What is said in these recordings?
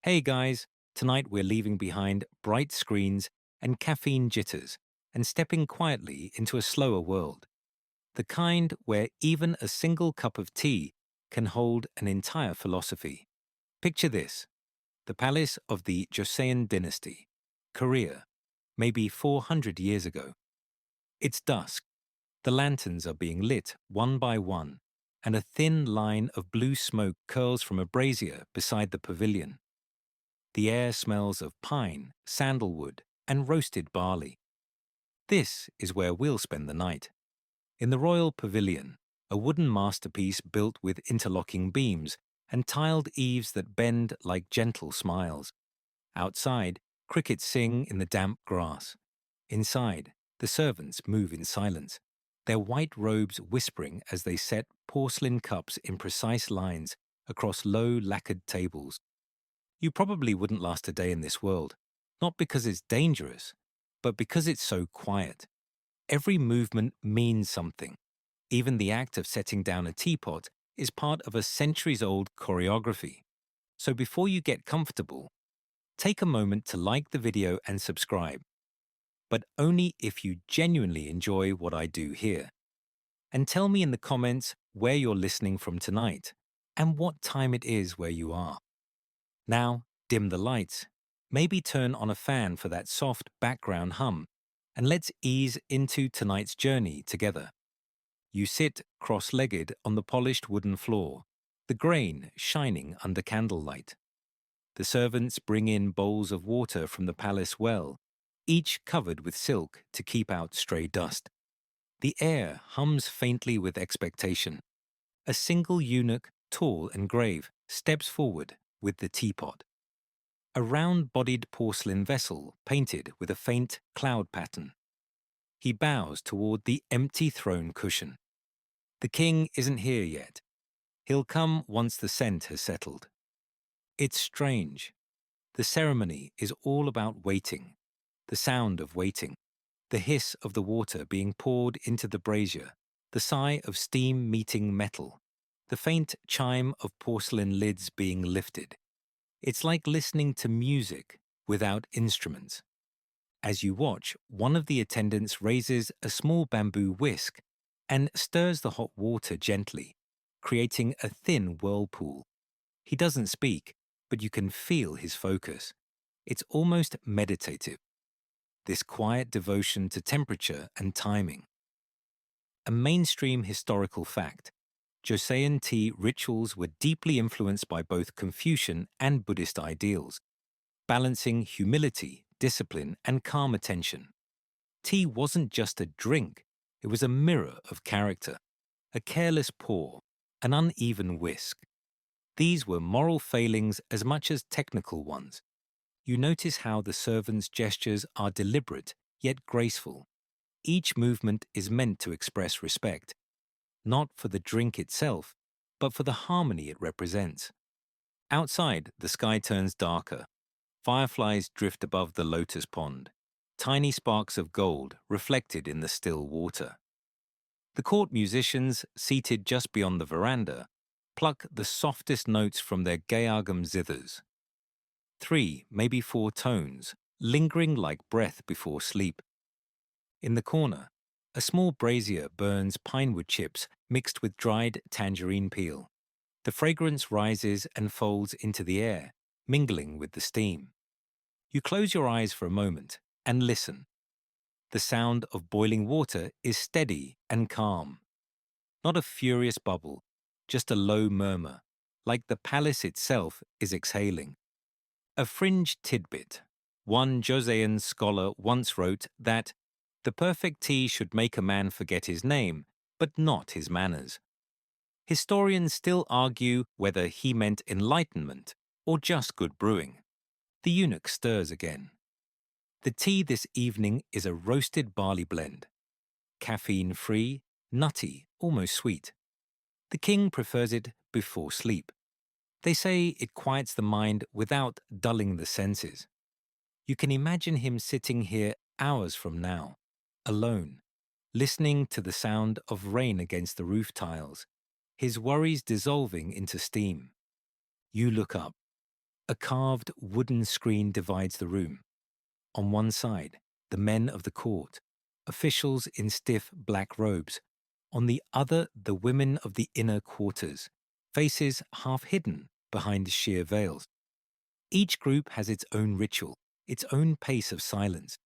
Hey guys, tonight we're leaving behind bright screens and caffeine jitters and stepping quietly into a slower world. The kind where even a single cup of tea can hold an entire philosophy. Picture this: the palace of the Joseon Dynasty, Korea, maybe 400 years ago. It's dusk, the lanterns are being lit one by one, and a thin line of blue smoke curls from a brazier beside the pavilion. The air smells of pine, sandalwood, and roasted barley. This is where we'll spend the night. In the royal pavilion, a wooden masterpiece built with interlocking beams and tiled eaves that bend like gentle smiles. Outside, crickets sing in the damp grass. Inside, the servants move in silence, their white robes whispering as they set porcelain cups in precise lines across low lacquered tables. You probably wouldn't last a day in this world, not because it's dangerous, but because it's so quiet. Every movement means something. Even the act of setting down a teapot is part of a centuries-old choreography. So before you get comfortable, take a moment to like the video and subscribe, but only if you genuinely enjoy what I do here. And tell me in the comments where you're listening from tonight and what time it is where you are. Now, dim the lights, maybe turn on a fan for that soft background hum, and let's ease into tonight's journey together. You sit cross-legged on the polished wooden floor, the grain shining under candlelight. The servants bring in bowls of water from the palace well, each covered with silk to keep out stray dust. The air hums faintly with expectation. A single eunuch, tall and grave, steps forward with the teapot. A round-bodied porcelain vessel painted with a faint cloud pattern. He bows toward the empty throne cushion. The king isn't here yet. He'll come once the scent has settled. It's strange. The ceremony is all about waiting, the sound of waiting, the hiss of the water being poured into the brazier, the sigh of steam meeting metal, the faint chime of porcelain lids being lifted. It's like listening to music without instruments. As you watch, one of the attendants raises a small bamboo whisk and stirs the hot water gently, creating a thin whirlpool. He doesn't speak, but you can feel his focus. It's almost meditative, this quiet devotion to temperature and timing. A mainstream historical fact: Joseon tea rituals were deeply influenced by both Confucian and Buddhist ideals, balancing humility, discipline, and calm attention. Tea wasn't just a drink, it was a mirror of character, a careless pour, an uneven whisk. These were moral failings as much as technical ones. You notice how the servants' gestures are deliberate, yet graceful. Each movement is meant to express respect, not for the drink itself, but for the harmony it represents. Outside, the sky turns darker. Fireflies drift above the lotus pond, tiny sparks of gold reflected in the still water. The court musicians, seated just beyond the veranda, pluck the softest notes from their geagam zithers. 3, maybe 4 tones, lingering like breath before sleep. In the corner, a small brazier burns pinewood chips mixed with dried tangerine peel. The fragrance rises and folds into the air, mingling with the steam. You close your eyes for a moment and listen. The sound of boiling water is steady and calm. Not a furious bubble, just a low murmur, like the palace itself is exhaling. A fringe tidbit. One Joseon scholar once wrote that the perfect tea should make a man forget his name, but not his manners. Historians still argue whether he meant enlightenment or just good brewing. The eunuch stirs again. The tea this evening is a roasted barley blend. Caffeine-free, nutty, almost sweet. The king prefers it before sleep. They say it quiets the mind without dulling the senses. You can imagine him sitting here hours from now, alone, listening to the sound of rain against the roof tiles, his worries dissolving into steam. You look up. A carved wooden screen divides the room. On one side, the men of the court, officials in stiff black robes. On the other, the women of the inner quarters, faces half hidden behind sheer veils. Each group has its own ritual, its own pace of silence.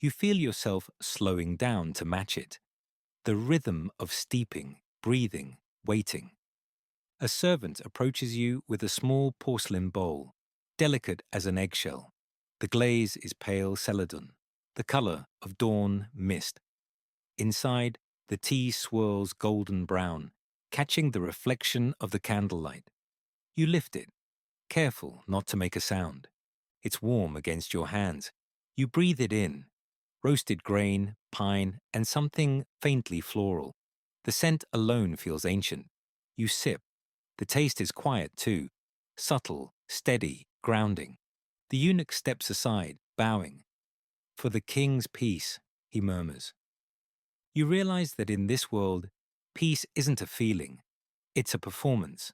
You feel yourself slowing down to match it. The rhythm of steeping, breathing, waiting. A servant approaches you with a small porcelain bowl, delicate as an eggshell. The glaze is pale celadon, the color of dawn mist. Inside, the tea swirls golden brown, catching the reflection of the candlelight. You lift it, careful not to make a sound. It's warm against your hands. You breathe it in. Roasted grain, pine, and something faintly floral. The scent alone feels ancient. You sip. The taste is quiet too, subtle, steady, grounding. The eunuch steps aside, bowing. "For the king's peace," he murmurs. You realize that in this world, peace isn't a feeling, it's a performance.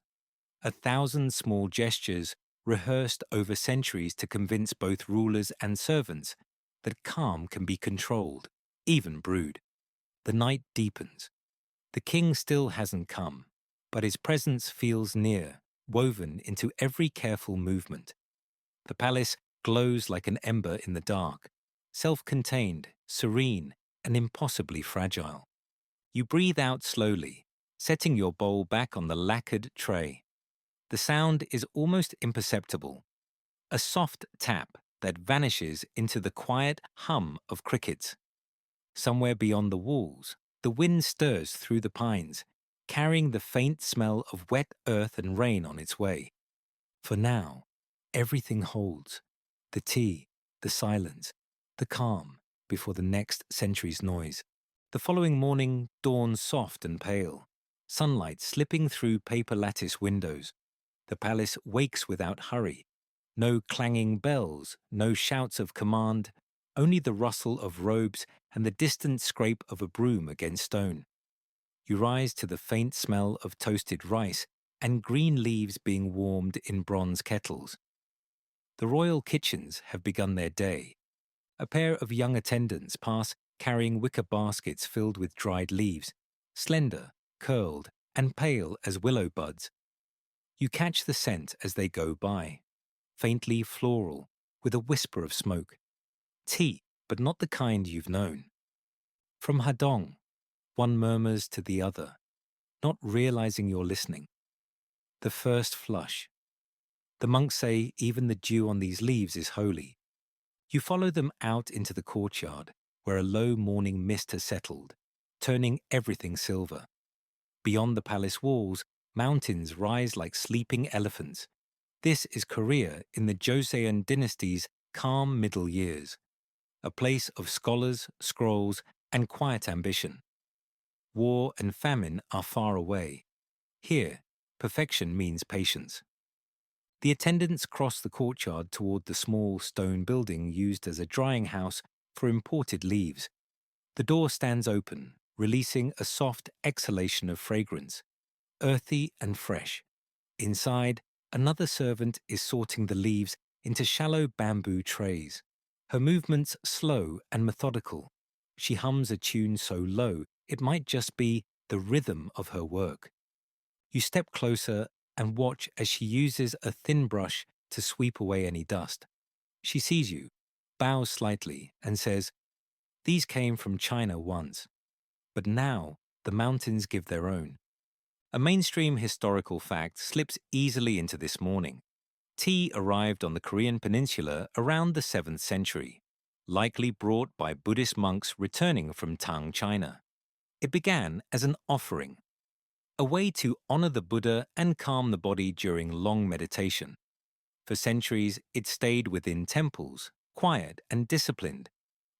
1,000 small gestures rehearsed over centuries to convince both rulers and servants that calm can be controlled, even brewed. The night deepens. The king still hasn't come, but his presence feels near, woven into every careful movement. The palace glows like an ember in the dark, self-contained, serene, and impossibly fragile. You breathe out slowly, setting your bowl back on the lacquered tray. The sound is almost imperceptible, a soft tap that vanishes into the quiet hum of crickets. Somewhere beyond the walls, the wind stirs through the pines, carrying the faint smell of wet earth and rain on its way. For now, everything holds: the tea, the silence, the calm before the next century's noise. The following morning dawns soft and pale, sunlight slipping through paper lattice windows. The palace wakes without hurry. No clanging bells, no shouts of command, only the rustle of robes and the distant scrape of a broom against stone. You rise to the faint smell of toasted rice and green leaves being warmed in bronze kettles. The royal kitchens have begun their day. A pair of young attendants pass carrying wicker baskets filled with dried leaves, slender, curled, and pale as willow buds. You catch the scent as they go by, faintly floral, with a whisper of smoke. Tea, but not the kind you've known. From Hadong, one murmurs to the other, not realizing you're listening. The first flush. The monks say even the dew on these leaves is holy. You follow them out into the courtyard, where a low morning mist has settled, turning everything silver. Beyond the palace walls, mountains rise like sleeping elephants. This is Korea in the Joseon Dynasty's calm middle years, a place of scholars, scrolls, and quiet ambition. War and famine are far away. Here, perfection means patience. The attendants cross the courtyard toward the small stone building used as a drying house for imported leaves. The door stands open, releasing a soft exhalation of fragrance, earthy and fresh. Inside, another servant is sorting the leaves into shallow bamboo trays. Her movements slow and methodical. She hums a tune so low it might just be the rhythm of her work. You step closer and watch as she uses a thin brush to sweep away any dust. She sees you, bows slightly, and says, "These came from China once, but now the mountains give their own." A mainstream historical fact slips easily into this morning. Tea arrived on the Korean peninsula around the 7th century, likely brought by Buddhist monks returning from Tang, China. It began as an offering, a way to honor the Buddha and calm the body during long meditation. For centuries, it stayed within temples, quiet and disciplined,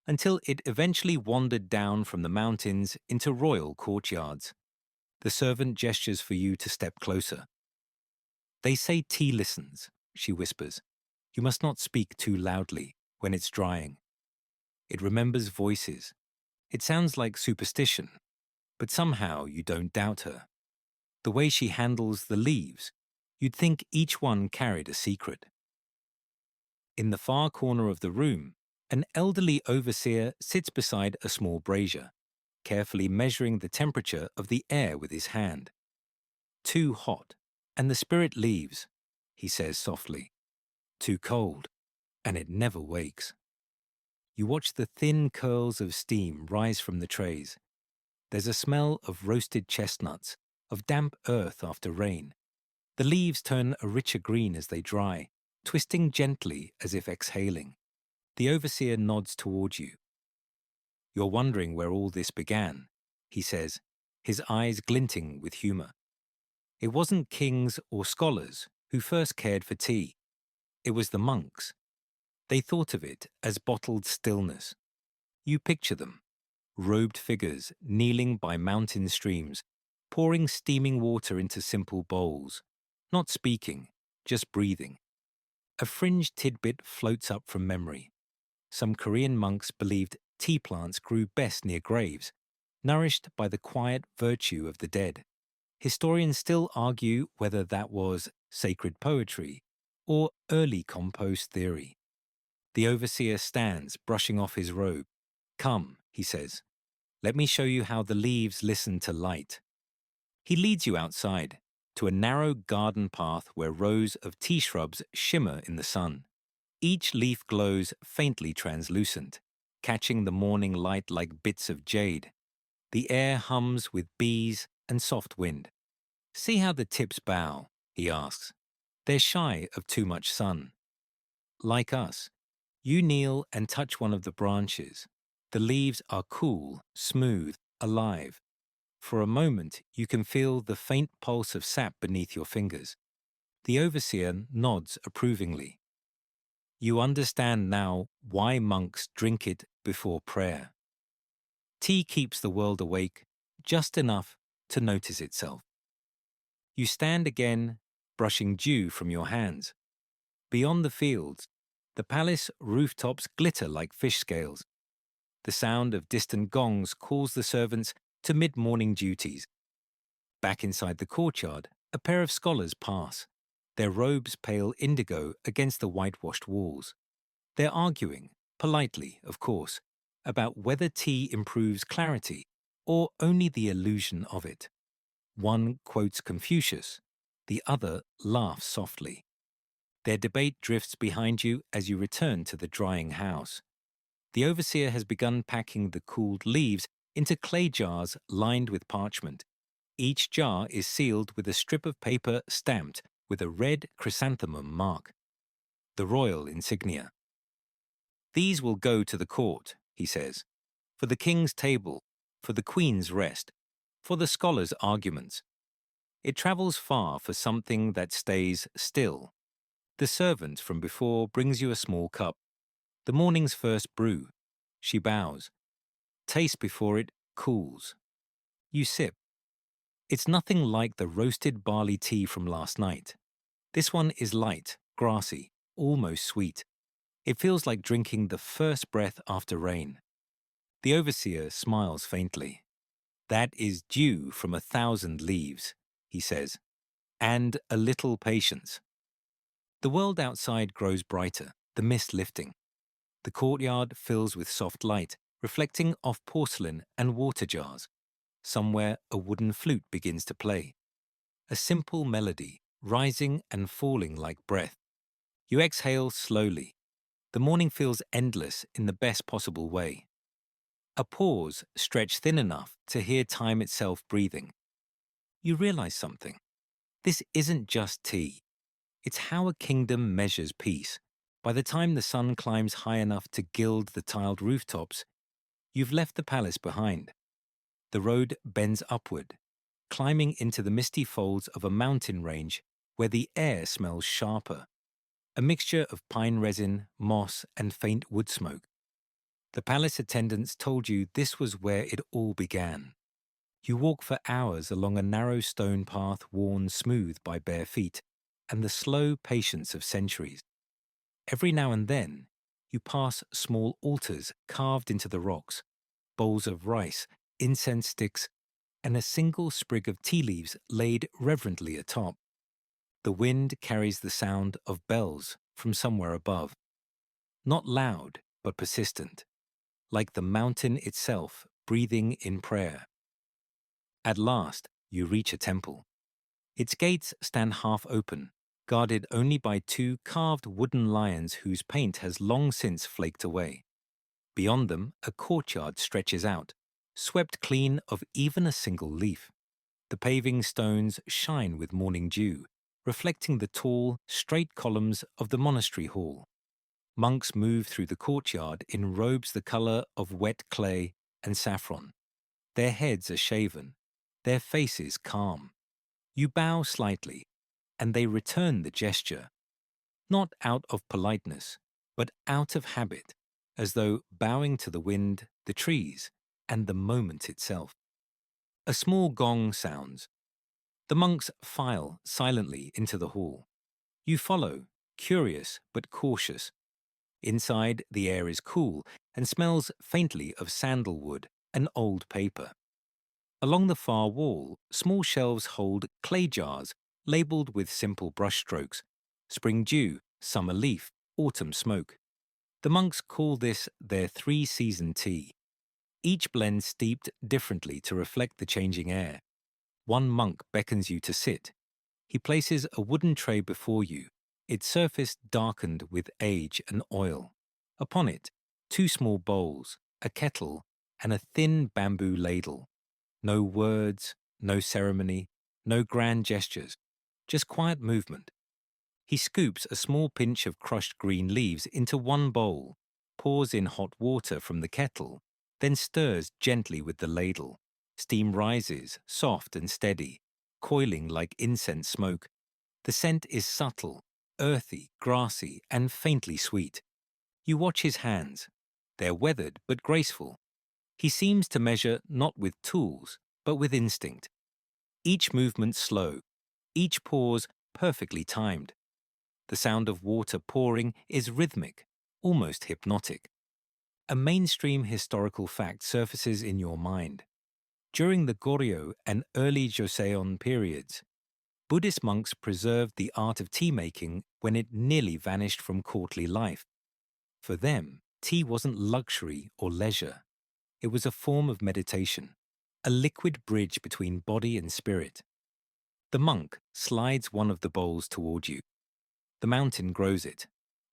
until it eventually wandered down from the mountains into royal courtyards. The servant gestures for you to step closer. "They say tea listens," she whispers. "You must not speak too loudly when it's drying. It remembers voices. It sounds like superstition, but somehow you don't doubt her. The way she handles the leaves, you'd think each one carried a secret." In the far corner of the room, an elderly overseer sits beside a small brazier, carefully measuring the temperature of the air with his hand. "Too hot, and the spirit leaves," he says softly. "Too cold, and it never wakes." You watch the thin curls of steam rise from the trays. There's a smell of roasted chestnuts, of damp earth after rain. The leaves turn a richer green as they dry, twisting gently as if exhaling. The overseer nods toward you. "You're wondering where all this began," he says, his eyes glinting with humor. "It wasn't kings or scholars who first cared for tea. It was the monks. They thought of it as bottled stillness. You picture them, robed figures kneeling by mountain streams, pouring steaming water into simple bowls, not speaking, just breathing. A fringe tidbit floats up from memory. Some Korean monks believed tea plants grew best near graves, nourished by the quiet virtue of the dead. Historians still argue whether that was sacred poetry or early compost theory. The overseer stands, brushing off his robe. "Come," he says, "let me show you how the leaves listen to light." He leads you outside, to a narrow garden path where rows of tea shrubs shimmer in the sun. Each leaf glows faintly translucent, catching the morning light like bits of jade. The air hums with bees and soft wind. "See how the tips bow?" he asks. "They're shy of too much sun." Like us, you kneel and touch one of the branches. The leaves are cool, smooth, alive. For a moment, you can feel the faint pulse of sap beneath your fingers. The overseer nods approvingly. You understand now why monks drink it before prayer. Tea keeps the world awake, just enough to notice itself. You stand again, brushing dew from your hands. Beyond the fields, the palace rooftops glitter like fish scales. The sound of distant gongs calls the servants to mid-morning duties. Back inside the courtyard, a pair of scholars pass, their robes pale indigo against the whitewashed walls. They're arguing, politely, of course, about whether tea improves clarity or only the illusion of it. One quotes Confucius, the other laughs softly. Their debate drifts behind you as you return to the drying house. The overseer has begun packing the cooled leaves into clay jars lined with parchment. Each jar is sealed with a strip of paper stamped with a red chrysanthemum mark, the royal insignia. "These will go to the court," he says, "for the king's table, for the queen's rest, for the scholars' arguments. It travels far for something that stays still. The servant from before brings you a small cup, the morning's first brew." She bows. "Taste before it cools." You sip. It's nothing like the roasted barley tea from last night. This one is light, grassy, almost sweet. It feels like drinking the first breath after rain. The overseer smiles faintly. "That is dew from 1,000 leaves," he says, "and a little patience." The world outside grows brighter, the mist lifting. The courtyard fills with soft light, reflecting off porcelain and water jars. Somewhere a wooden flute begins to play. A simple melody, rising and falling like breath. You exhale slowly. The morning feels endless in the best possible way. A pause stretched thin enough to hear time itself breathing. You realize something. This isn't just tea. It's how a kingdom measures peace. By the time the sun climbs high enough to gild the tiled rooftops, you've left the palace behind. The road bends upward, climbing into the misty folds of a mountain range where the air smells sharper, a mixture of pine resin, moss, and faint wood smoke. The palace attendants told you this was where it all began. You walk for hours along a narrow stone path worn smooth by bare feet and the slow patience of centuries. Every now and then, you pass small altars carved into the rocks, bowls of rice, incense sticks, and a single sprig of tea leaves laid reverently atop. The wind carries the sound of bells from somewhere above. not loud but persistent, like the mountain itself breathing in prayer. At last, you reach a temple. Its gates stand half open, guarded only by two carved wooden lions whose paint has long since flaked away. Beyond them, a courtyard stretches out, swept clean of even a single leaf. The paving stones shine with morning dew, reflecting the tall, straight columns of the monastery hall. Monks move through the courtyard in robes the color of wet clay and saffron. Their heads are shaven, their faces calm. You bow slightly, and they return the gesture, not out of politeness, but out of habit, as though bowing to the wind, the trees, and the moment itself. A small gong sounds. The monks file silently into the hall. You follow, curious but cautious. Inside, the air is cool and smells faintly of sandalwood and old paper. Along the far wall, small shelves hold clay jars labeled with simple brushstrokes: spring dew, summer leaf, autumn smoke. The monks call this their three-season tea. Each blend steeped differently to reflect the changing air. One monk beckons you to sit. He places a wooden tray before you, its surface darkened with age and oil. Upon it, two small bowls, a kettle, and a thin bamboo ladle. No words, no ceremony, no grand gestures, just quiet movement. He scoops a small pinch of crushed green leaves into one bowl, pours in hot water from the kettle, then stirs gently with the ladle. Steam rises, soft and steady, coiling like incense smoke. The scent is subtle, earthy, grassy, and faintly sweet. You watch his hands. They're weathered but graceful. He seems to measure not with tools, but with instinct. Each movement slow, each pause perfectly timed. The sound of water pouring is rhythmic, almost hypnotic. A mainstream historical fact surfaces in your mind. During the Goryeo and early Joseon periods, Buddhist monks preserved the art of tea-making when it nearly vanished from courtly life. For them, tea wasn't luxury or leisure. It was a form of meditation, a liquid bridge between body and spirit. The monk slides one of the bowls toward you. The mountain grows it.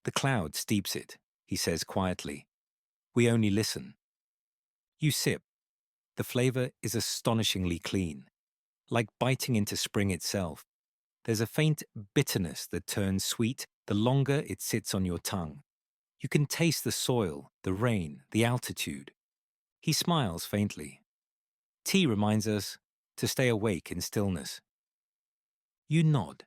The cloud steeps it, he says quietly. We only listen. You sip. The flavor is astonishingly clean, like biting into spring itself. There's a faint bitterness that turns sweet the longer it sits on your tongue. You can taste the soil, the rain, the altitude. He smiles faintly. Tea reminds us to stay awake in stillness. You nod,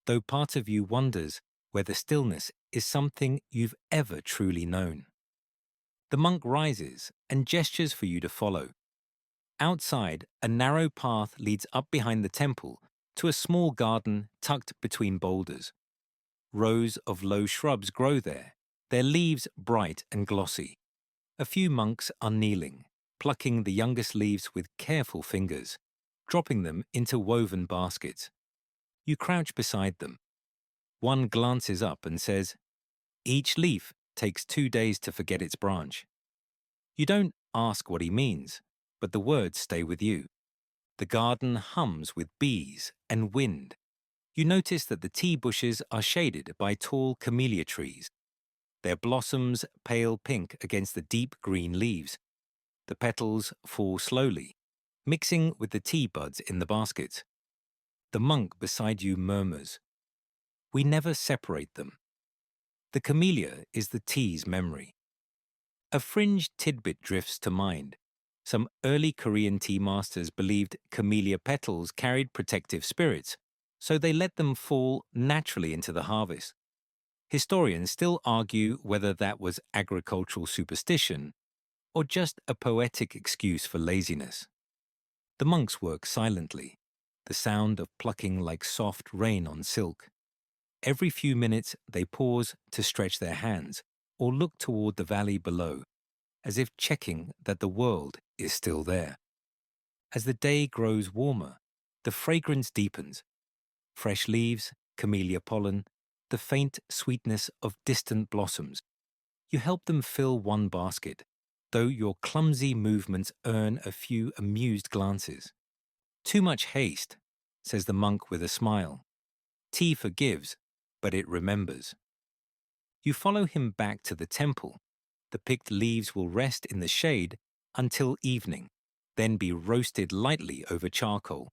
though part of you wonders whether stillness is something you've ever truly known. The monk rises and gestures for you to follow. Outside, a narrow path leads up behind the temple to a small garden tucked between boulders. Rows of low shrubs grow there, their leaves bright and glossy. A few monks are kneeling, plucking the youngest leaves with careful fingers, dropping them into woven baskets. You crouch beside them. One glances up and says, "Each leaf takes 2 days to forget its branch." You don't ask what he means, but the words stay with you. The garden hums with bees and wind. You notice that the tea bushes are shaded by tall camellia trees, their blossoms pale pink against the deep green leaves. The petals fall slowly, mixing with the tea buds in the baskets. The monk beside you murmurs, "We never separate them." The camellia is the tea's memory. A fringe tidbit drifts to mind. Some early Korean tea masters believed camellia petals carried protective spirits, so they let them fall naturally into the harvest. Historians still argue whether that was agricultural superstition or just a poetic excuse for laziness. The monks work silently, the sound of plucking like soft rain on silk. Every few minutes they pause to stretch their hands or look toward the valley below, as if checking that the world is still there. As the day grows warmer, the fragrance deepens. Fresh leaves, camellia pollen, the faint sweetness of distant blossoms. You help them fill one basket, though your clumsy movements earn a few amused glances. Too much haste, says the monk with a smile. Tea forgives, but it remembers. You follow him back to the temple. The picked leaves will rest in the shade until evening, then be roasted lightly over charcoal.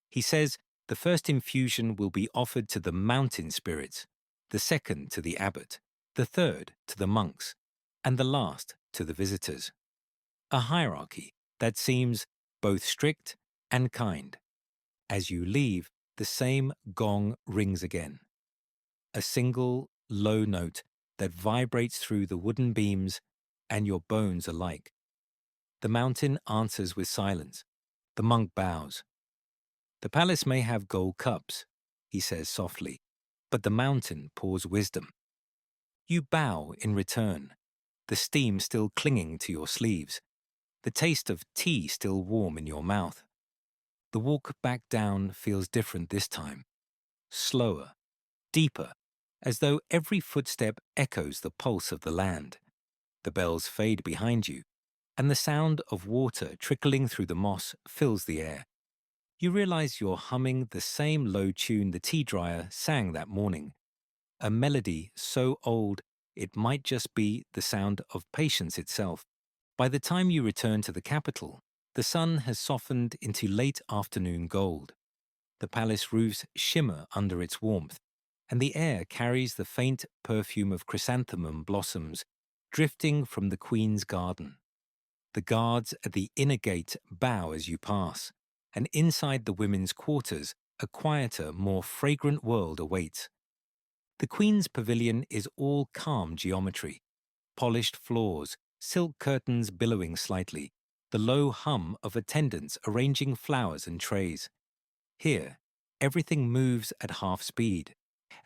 He says the first infusion will be offered to the mountain spirits, the second to the abbot, the third to the monks, and the last to the visitors. A hierarchy that seems both strict and kind. As you leave, the same gong rings again. A single, low note that vibrates through the wooden beams and your bones alike. The mountain answers with silence. The monk bows. The palace may have gold cups, he says softly, but the mountain pours wisdom. You bow in return, the steam still clinging to your sleeves, the taste of tea still warm in your mouth. The walk back down feels different this time, slower, deeper, as though every footstep echoes the pulse of the land. The bells fade behind you, and the sound of water trickling through the moss fills the air. You realize you're humming the same low tune the tea dryer sang that morning, a melody so old it might just be the sound of patience itself. By the time you return to the capital, the sun has softened into late afternoon gold. The palace roofs shimmer under its warmth, and the air carries the faint perfume of chrysanthemum blossoms drifting from the Queen's garden. The guards at the inner gate bow as you pass, and inside the women's quarters, a quieter, more fragrant world awaits. The Queen's pavilion is all calm geometry, polished floors, silk curtains billowing slightly, the low hum of attendants arranging flowers and trays. Here, everything moves at half speed,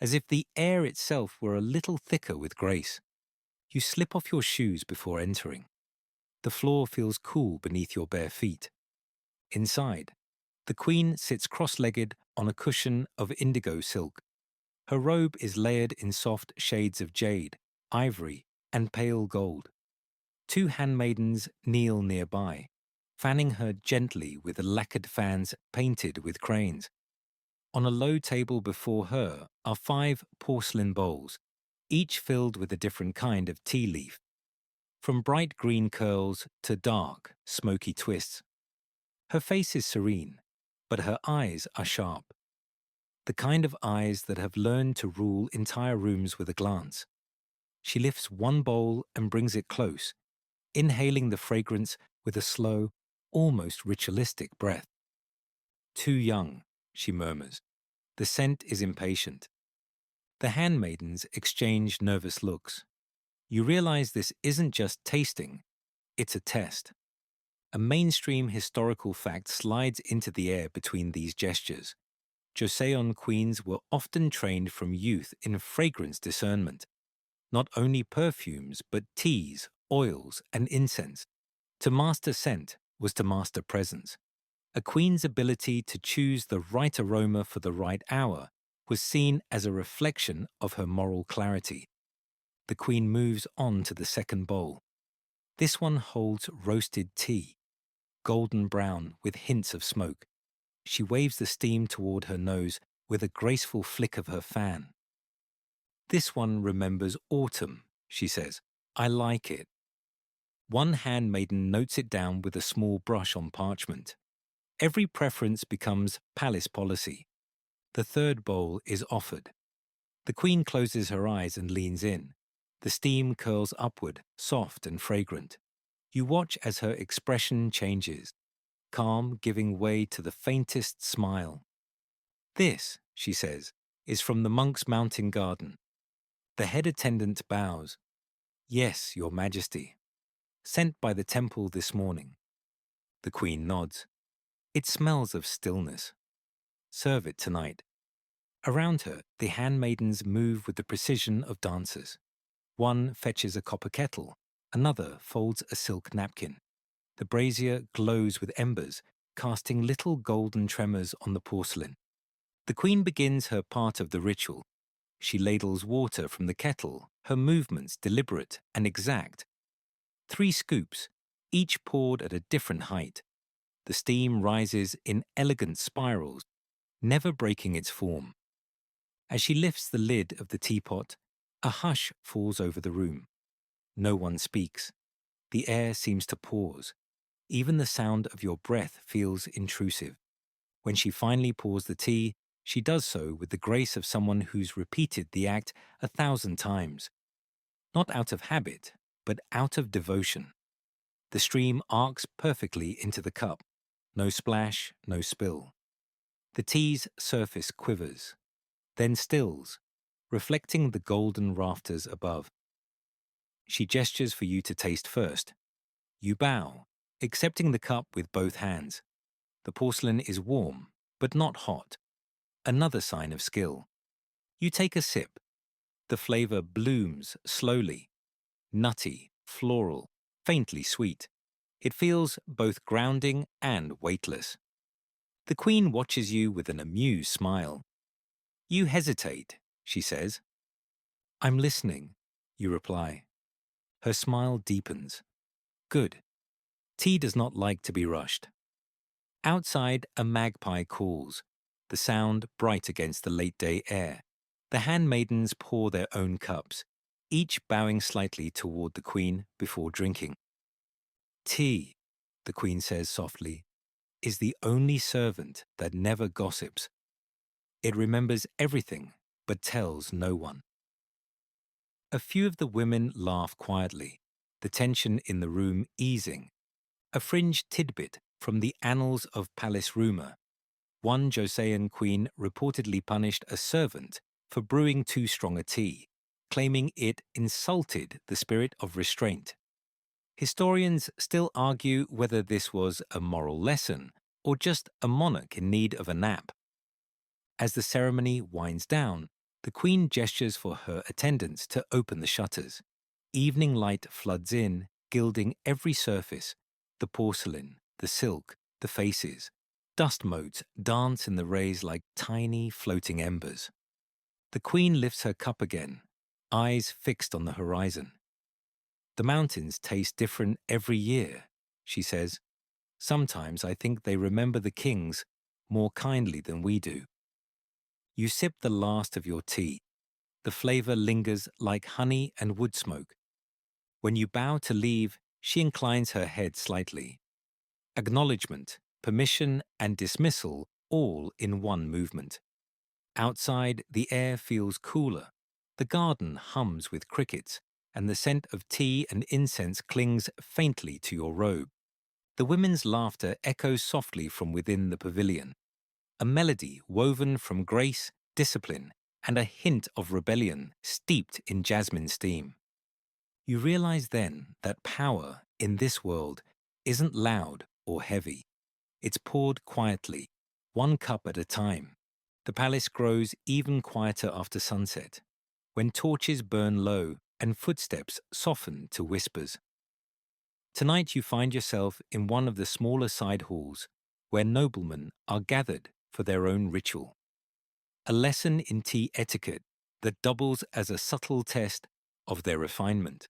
as if the air itself were a little thicker with grace. You slip off your shoes before entering. The floor feels cool beneath your bare feet. Inside, the Queen sits cross-legged on a cushion of indigo silk. Her robe is layered in soft shades of jade, ivory, and pale gold. Two handmaidens kneel nearby, fanning her gently with lacquered fans painted with cranes. On a low table before her are 5 porcelain bowls, each filled with a different kind of tea leaf, from bright green curls to dark, smoky twists. Her face is serene, but her eyes are sharp. The kind of eyes that have learned to rule entire rooms with a glance. She lifts one bowl and brings it close, inhaling the fragrance with a slow, almost ritualistic breath. "Too young," she murmurs. The scent is impatient. The handmaidens exchange nervous looks. You realize this isn't just tasting, it's a test. A mainstream historical fact slides into the air between these gestures. Joseon queens were often trained from youth in fragrance discernment. Not only perfumes, but teas, oils, and incense. To master scent was to master presence. A queen's ability to choose the right aroma for the right hour was seen as a reflection of her moral clarity. The queen moves on to the second bowl. This one holds roasted tea, golden brown with hints of smoke. She waves the steam toward her nose with a graceful flick of her fan. "This one remembers autumn," she says. "I like it." One handmaiden notes it down with a small brush on parchment. Every preference becomes palace policy. The third bowl is offered. The queen closes her eyes and leans in. The steam curls upward, soft and fragrant. You watch as her expression changes, calm giving way to the faintest smile. "This," she says, "is from the monk's mountain garden." The head attendant bows. "Yes, Your Majesty. Sent by the temple this morning." The queen nods. "It smells of stillness. Serve it tonight." Around her, the handmaidens move with the precision of dancers. One fetches a copper kettle, another folds a silk napkin. The brazier glows with embers, casting little golden tremors on the porcelain. The queen begins her part of the ritual. She ladles water from the kettle, her movements deliberate and exact. 3 scoops, each poured at a different height. The steam rises in elegant spirals, never breaking its form. As she lifts the lid of the teapot, a hush falls over the room. No one speaks. The air seems to pause. Even the sound of your breath feels intrusive. When she finally pours the tea, she does so with the grace of someone who's repeated the act 1,000 times. Not out of habit, but out of devotion. The stream arcs perfectly into the cup. No splash, no spill. The tea's surface quivers, then stills, reflecting the golden rafters above. She gestures for you to taste first. You bow, accepting the cup with both hands. The porcelain is warm, but not hot. Another sign of skill. You take a sip. The flavor blooms slowly. Nutty, floral, faintly sweet. It feels both grounding and weightless. The queen watches you with an amused smile. You hesitate, she says. I'm listening, you reply. Her smile deepens. Good. Tea does not like to be rushed. Outside, a magpie calls, the sound bright against the late-day air. The handmaidens pour their own cups, each bowing slightly toward the queen before drinking. Tea, the queen says softly, is the only servant that never gossips. It remembers everything, but tells no one. A few of the women laugh quietly, the tension in the room easing. A fringe tidbit from the annals of palace rumor. One Joseon queen reportedly punished a servant for brewing too strong a tea, claiming it insulted the spirit of restraint. Historians still argue whether this was a moral lesson or just a monarch in need of a nap. As the ceremony winds down, the queen gestures for her attendants to open the shutters. Evening light floods in, gilding every surface, the porcelain, the silk, the faces. Dust motes dance in the rays like tiny floating embers. The queen lifts her cup again, eyes fixed on the horizon. The mountains taste different every year, she says. Sometimes I think they remember the kings more kindly than we do. You sip the last of your tea. The flavor lingers like honey and wood smoke. When you bow to leave, she inclines her head slightly. Acknowledgement, permission, and dismissal all in one movement. Outside, the air feels cooler. The garden hums with crickets, and the scent of tea and incense clings faintly to your robe. The women's laughter echoes softly from within the pavilion. A melody woven from grace, discipline, and a hint of rebellion steeped in jasmine steam. You realize then that power in this world isn't loud or heavy. It's poured quietly, one cup at a time. The palace grows even quieter after sunset, when torches burn low and footsteps soften to whispers. Tonight you find yourself in one of the smaller side halls, where noblemen are gathered for their own ritual. A lesson in tea etiquette that doubles as a subtle test of their refinement.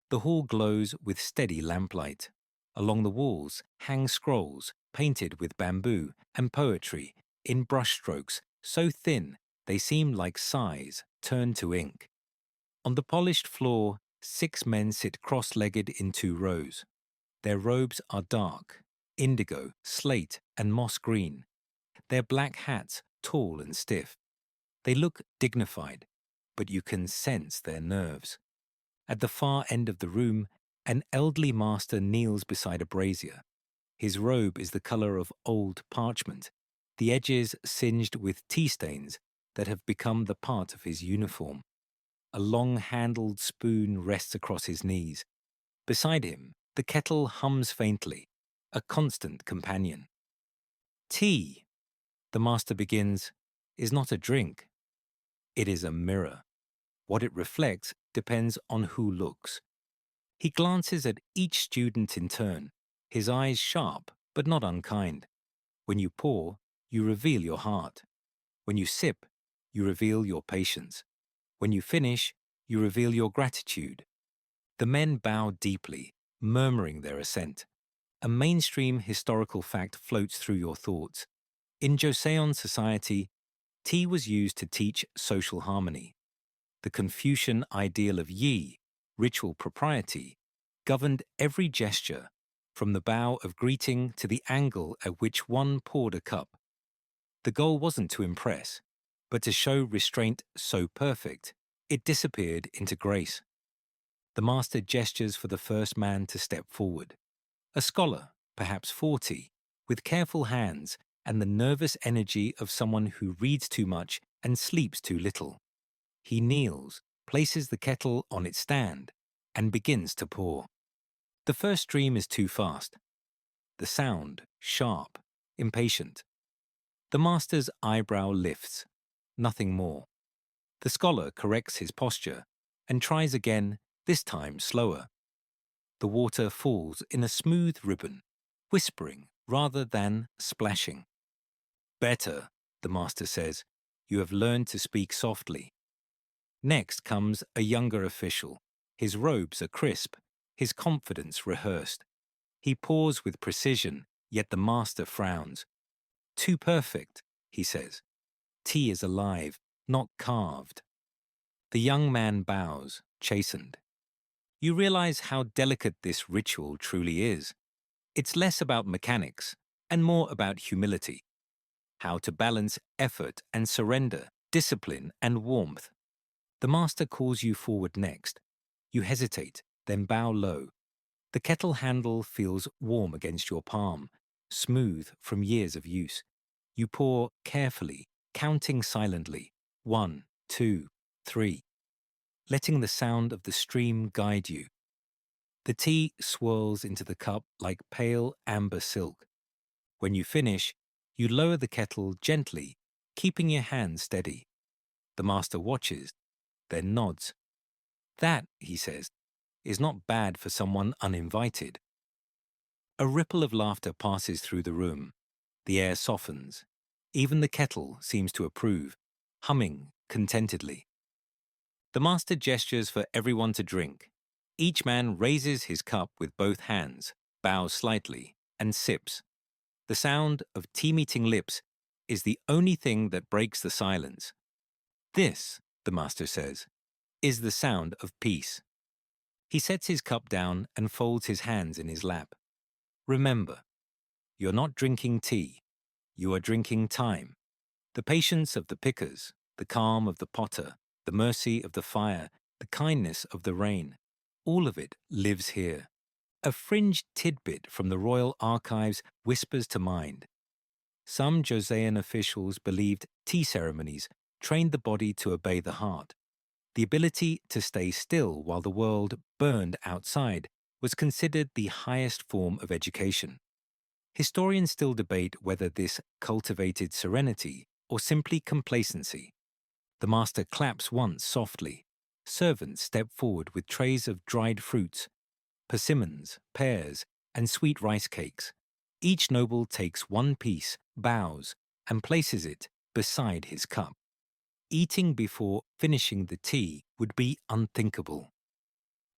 The hall glows with steady lamplight. Along the walls hang scrolls painted with bamboo and poetry in brushstrokes so thin they seem like sighs turned to ink. On the polished floor, 6 men sit cross-legged in 2 rows. Their robes are dark, indigo, slate, and moss green. Their black hats tall and stiff. They look dignified, but you can sense their nerves. At the far end of the room, an elderly master kneels beside a brazier. His robe is the color of old parchment, the edges singed with tea stains that have become the part of his uniform. A long-handled spoon rests across his knees. Beside him, the kettle hums faintly, a constant companion. Tea, the master begins, is not a drink. It is a mirror. What it reflects depends on who looks. He glances at each student in turn, his eyes sharp but not unkind. When you pour, you reveal your heart. When you sip, you reveal your patience. When you finish, You reveal your gratitude. The men bow deeply, murmuring their assent. A mainstream historical fact floats through your thoughts. In Joseon society, tea was used to teach social harmony. The Confucian ideal of yi, ritual propriety, governed every gesture, from the bow of greeting to the angle at which one poured a cup. The goal wasn't to impress, but to show restraint so perfect, it disappeared into grace. The master gestures for the first man to step forward. A scholar, perhaps 40, with careful hands and the nervous energy of someone who reads too much and sleeps too little. He kneels, places the kettle on its stand, and begins to pour. The first stream is too fast. The sound, sharp, impatient. The master's eyebrow lifts. Nothing more. The scholar corrects his posture and tries again, this time slower. The water falls in a smooth ribbon, whispering rather than splashing. Better, the master says. You have learned to speak softly. Next comes a younger official. His robes are crisp, his confidence rehearsed. He pours with precision, yet the master frowns. Too perfect, he says. Tea is alive, not carved. The young man bows, chastened. You realize how delicate this ritual truly is. It's less about mechanics and more about humility. How to balance effort and surrender, discipline and warmth. The master calls you forward next. You hesitate, then bow low. The kettle handle feels warm against your palm, smooth from years of use. You pour carefully, counting silently. 1, 2, 3. Letting the sound of the stream guide you. The tea swirls into the cup like pale amber silk. When you finish, you lower the kettle gently, keeping your hand steady. The master watches, then nods. That, he says, is not bad for someone uninvited. A ripple of laughter passes through the room. The air softens. Even the kettle seems to approve, humming contentedly. The master gestures for everyone to drink. Each man raises his cup with both hands, bows slightly, and sips. The sound of tea-meeting lips is the only thing that breaks the silence. This, the master says, is the sound of peace. He sets his cup down and folds his hands in his lap. Remember, you're not drinking tea. You are drinking time. The patience of the pickers, the calm of the potter, the mercy of the fire, the kindness of the rain. All of it lives here. A fringed tidbit from the royal archives whispers to mind. Some Joseon officials believed tea ceremonies trained the body to obey the heart. The ability to stay still while the world burned outside was considered the highest form of education. Historians still debate whether this cultivated serenity or simply complacency. The master claps once softly. Servants step forward with trays of dried fruits, persimmons, pears, and sweet rice cakes. Each noble takes one piece, bows, and places it beside his cup. Eating before finishing the tea would be unthinkable.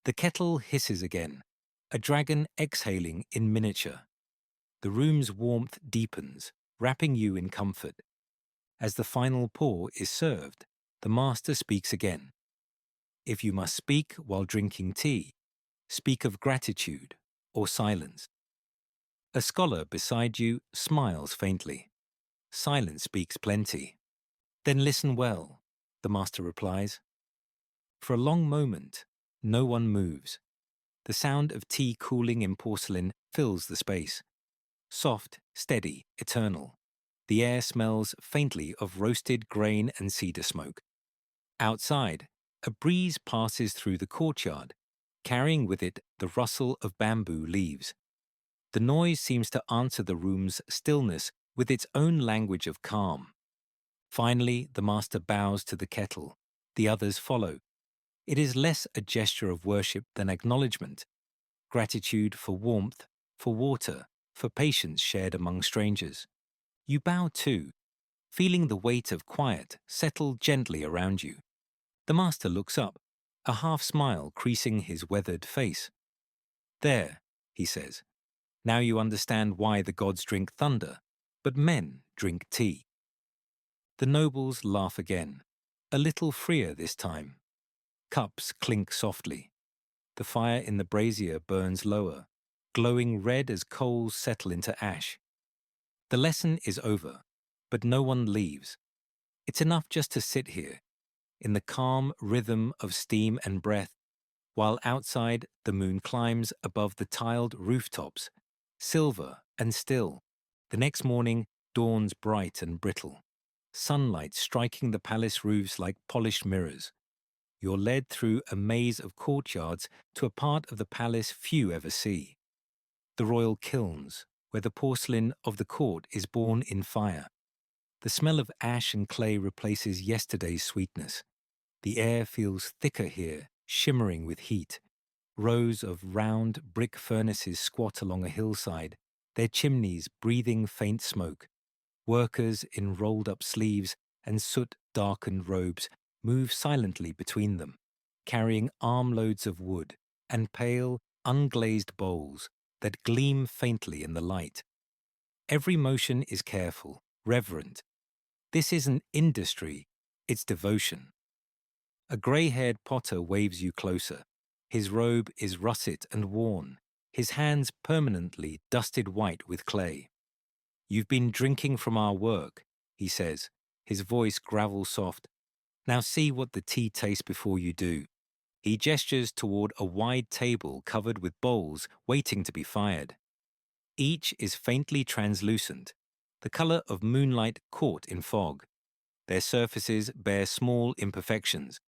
The kettle hisses again, a dragon exhaling in miniature. The room's warmth deepens, wrapping you in comfort. As the final pour is served, the master speaks again. If you must speak while drinking tea, speak of gratitude or silence. A scholar beside you smiles faintly. Silence speaks plenty. Then listen well, the master replies. For a long moment, no one moves. The sound of tea cooling in porcelain fills the space. Soft, steady, eternal. The air smells faintly of roasted grain and cedar smoke. Outside, a breeze passes through the courtyard, carrying with it the rustle of bamboo leaves. The noise seems to answer the room's stillness with its own language of calm. Finally, the master bows to the kettle. The others follow. It is less a gesture of worship than acknowledgement, gratitude for warmth, for water, for patience shared among strangers. You bow too, feeling the weight of quiet settle gently around you. The master looks up. a half-smile creasing his weathered face. "There," he says. "Now you understand why the gods drink thunder, but men drink tea." The nobles laugh again, a little freer this time. Cups clink softly. The fire in the brazier burns lower, glowing red as coals settle into ash. The lesson is over, but no one leaves. It's enough just to sit here, in the calm rhythm of steam and breath, while outside the moon climbs above the tiled rooftops, silver and still. The next morning dawns bright and brittle, sunlight striking the palace roofs like polished mirrors. You're led through a maze of courtyards to a part of the palace few ever see. The royal kilns, where the porcelain of the court is born in fire. The smell of ash and clay replaces yesterday's sweetness. The air feels thicker here, shimmering with heat. Rows of round brick furnaces squat along a hillside, their chimneys breathing faint smoke. Workers in rolled-up sleeves and soot-darkened robes move silently between them, carrying armloads of wood and pale, unglazed bowls that gleam faintly in the light. Every motion is careful, reverent. This isn't industry, it's devotion. A grey-haired potter waves you closer. His robe is russet and worn, his hands permanently dusted white with clay. "You've been drinking from our work," he says, his voice gravel soft. "Now see what the tea tastes before you do." He gestures toward a wide table covered with bowls waiting to be fired. Each is faintly translucent, the color of moonlight caught in fog. Their surfaces bear small imperfections,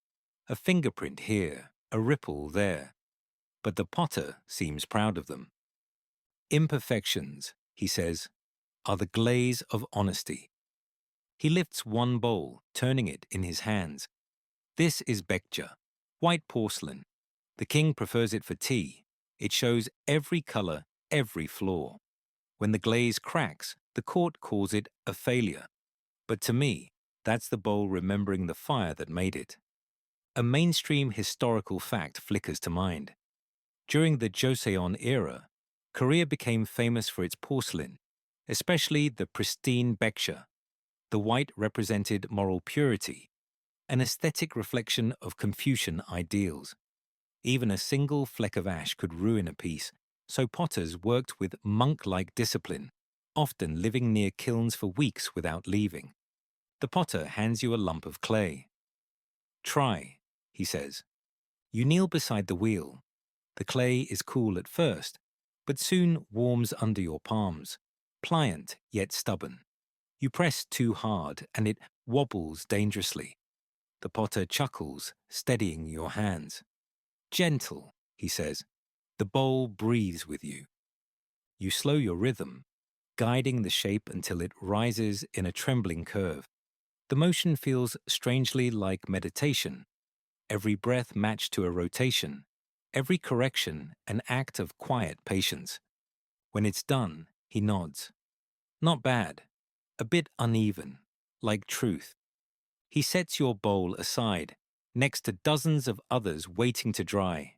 a fingerprint here, a ripple there. But the potter seems proud of them. "Imperfections," he says, "are the glaze of honesty." He lifts one bowl, turning it in his hands. This is bekja, white porcelain. The king prefers it for tea. It shows every color, every flaw. When the glaze cracks, the court calls it a failure. But to me, that's the bowl remembering the fire that made it. A mainstream historical fact flickers to mind. During the Joseon era, Korea became famous for its porcelain, especially the pristine bekja. The white represented moral purity, an aesthetic reflection of Confucian ideals. Even a single fleck of ash could ruin a piece, so potters worked with monk-like discipline, often living near kilns for weeks without leaving. The potter hands you a lump of clay. "Try," he says. You kneel beside the wheel. The clay is cool at first, but soon warms under your palms, pliant yet stubborn. You press too hard, and it wobbles dangerously. The potter chuckles, steadying your hands. "Gentle," he says. The bowl breathes with you. You slow your rhythm, guiding the shape until it rises in a trembling curve. The motion feels strangely like meditation, every breath matched to a rotation, every correction an act of quiet patience. When it's done, he nods. "Not bad. A bit uneven, like truth." He sets your bowl aside, next to dozens of others waiting to dry.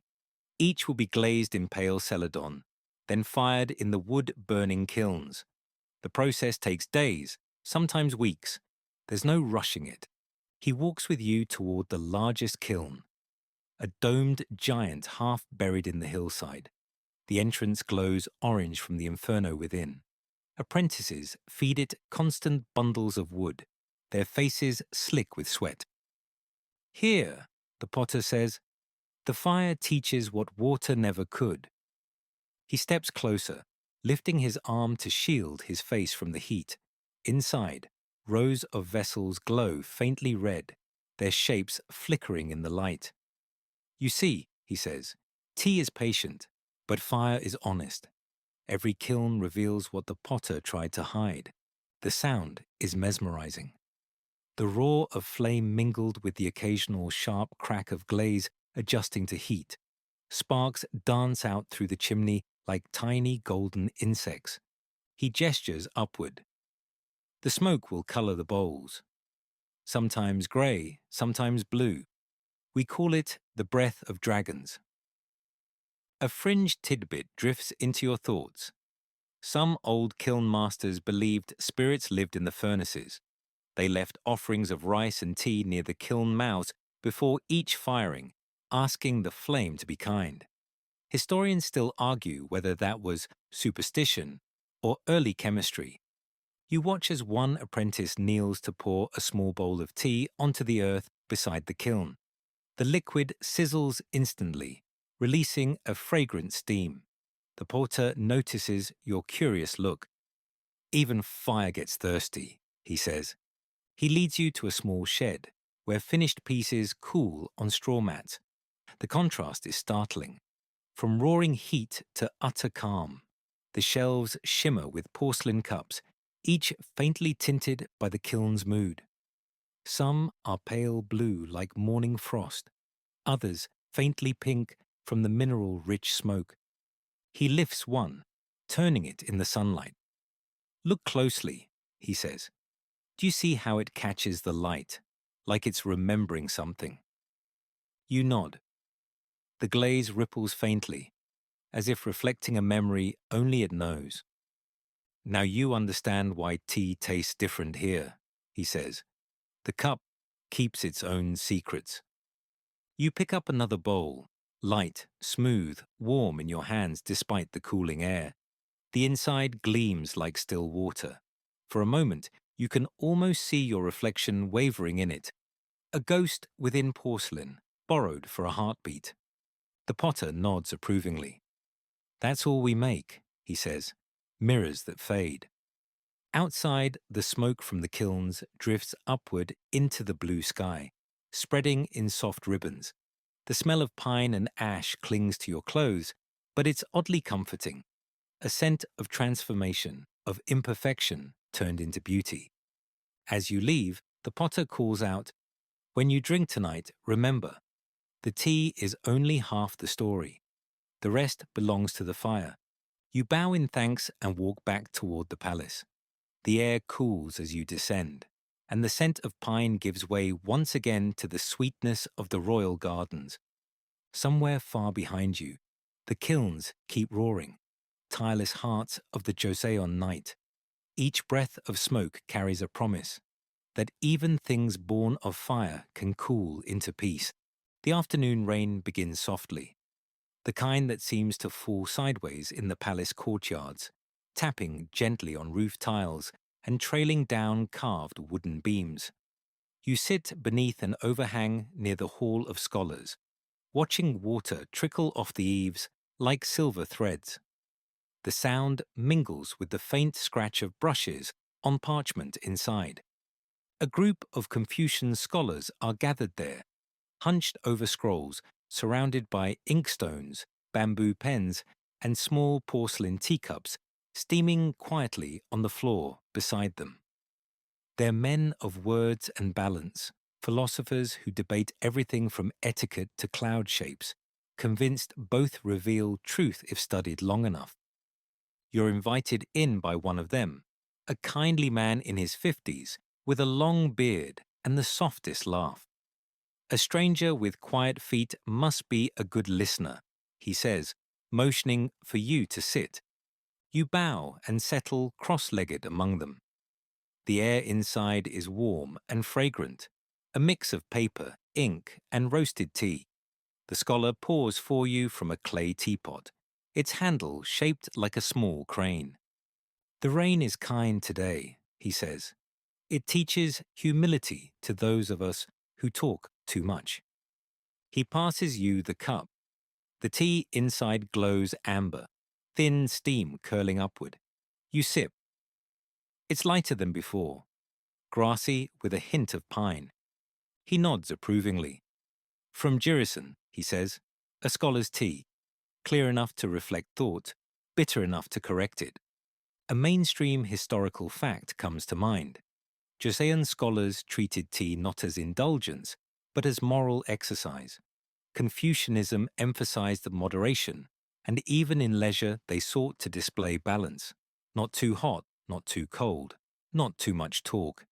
Each will be glazed in pale celadon, then fired in the wood-burning kilns. The process takes days, sometimes weeks. There's no rushing it. He walks with you toward the largest kiln, a domed giant half buried in the hillside. The entrance glows orange from the inferno within. Apprentices feed it constant bundles of wood, their faces slick with sweat. "Here," the potter says, "the fire teaches what water never could." He steps closer, lifting his arm to shield his face from the heat. Inside, rows of vessels glow faintly red, their shapes flickering in the light. "You see," he says, "tea is patient, but fire is honest. Every kiln reveals what the potter tried to hide. The sound is mesmerizing. The roar of flame mingled with the occasional sharp crack of glaze adjusting to heat. Sparks dance out through the chimney like tiny golden insects. He gestures upward. The smoke will color the bowls. Sometimes gray, sometimes blue. We call it the breath of dragons. A fringe tidbit drifts into your thoughts. Some old kiln masters believed spirits lived in the furnaces. They left offerings of rice and tea near the kiln mouths before each firing, asking the flame to be kind. Historians still argue whether that was superstition or early chemistry. You watch as one apprentice kneels to pour a small bowl of tea onto the earth beside the kiln. The liquid sizzles instantly, releasing a fragrant steam. The porter notices your curious look. Even fire gets thirsty, he says. He leads you to a small shed, where finished pieces cool on straw mats. The contrast is startling. From roaring heat to utter calm, the shelves shimmer with porcelain cups, each faintly tinted by the kiln's mood. Some are pale blue like morning frost, others faintly pink from the mineral-rich smoke. He lifts one, turning it in the sunlight. Look closely, he says. Do you see how it catches the light, like it's remembering something? You nod. The glaze ripples faintly, as if reflecting a memory only it knows. Now you understand why tea tastes different here, he says. The cup keeps its own secrets. You pick up another bowl, light, smooth, warm in your hands despite the cooling air. The inside gleams like still water. For a moment, you can almost see your reflection wavering in it. A ghost within porcelain, borrowed for a heartbeat. The potter nods approvingly. That's all we make, he says. Mirrors that fade. Outside, the smoke from the kilns drifts upward into the blue sky, spreading in soft ribbons. The smell of pine and ash clings to your clothes, but it's oddly comforting. A scent of transformation, of imperfection turned into beauty. As you leave, the potter calls out, "When you drink tonight, remember, the tea is only half the story. The rest belongs to the fire." You bow in thanks and walk back toward the palace. The air cools as you descend, and the scent of pine gives way once again to the sweetness of the royal gardens. Somewhere far behind you, the kilns keep roaring, tireless hearts of the Joseon night. Each breath of smoke carries a promise that even things born of fire can cool into peace. The afternoon rain begins softly, the kind that seems to fall sideways in the palace courtyards, tapping gently on roof tiles and trailing down carved wooden beams. You sit beneath an overhang near the Hall of Scholars, watching water trickle off the eaves like silver threads. The sound mingles with the faint scratch of brushes on parchment inside. A group of Confucian scholars are gathered there, hunched over scrolls, surrounded by inkstones, bamboo pens, and small porcelain teacups steaming quietly on the floor beside them. They're men of words and balance, philosophers who debate everything from etiquette to cloud shapes, convinced both reveal truth if studied long enough. You're invited in by one of them, a kindly man in his 50s with a long beard and the softest laugh. A stranger with quiet feet must be a good listener, he says, motioning for you to sit. You bow and settle cross-legged among them. The air inside is warm and fragrant, a mix of paper, ink, and roasted tea. The scholar pours for you from a clay teapot, its handle shaped like a small crane. The rain is kind today, he says. It teaches humility to those of us who talk too much. He passes you the cup. The tea inside glows amber, thin steam curling upward. You sip. It's lighter than before, grassy with a hint of pine. He nods approvingly. From Joseon, he says, a scholar's tea, clear enough to reflect thought, bitter enough to correct it. A mainstream historical fact comes to mind. Joseon scholars treated tea not as indulgence, but as moral exercise. Confucianism emphasized moderation, and even in leisure they sought to display balance. Not too hot, not too cold, not too much talk.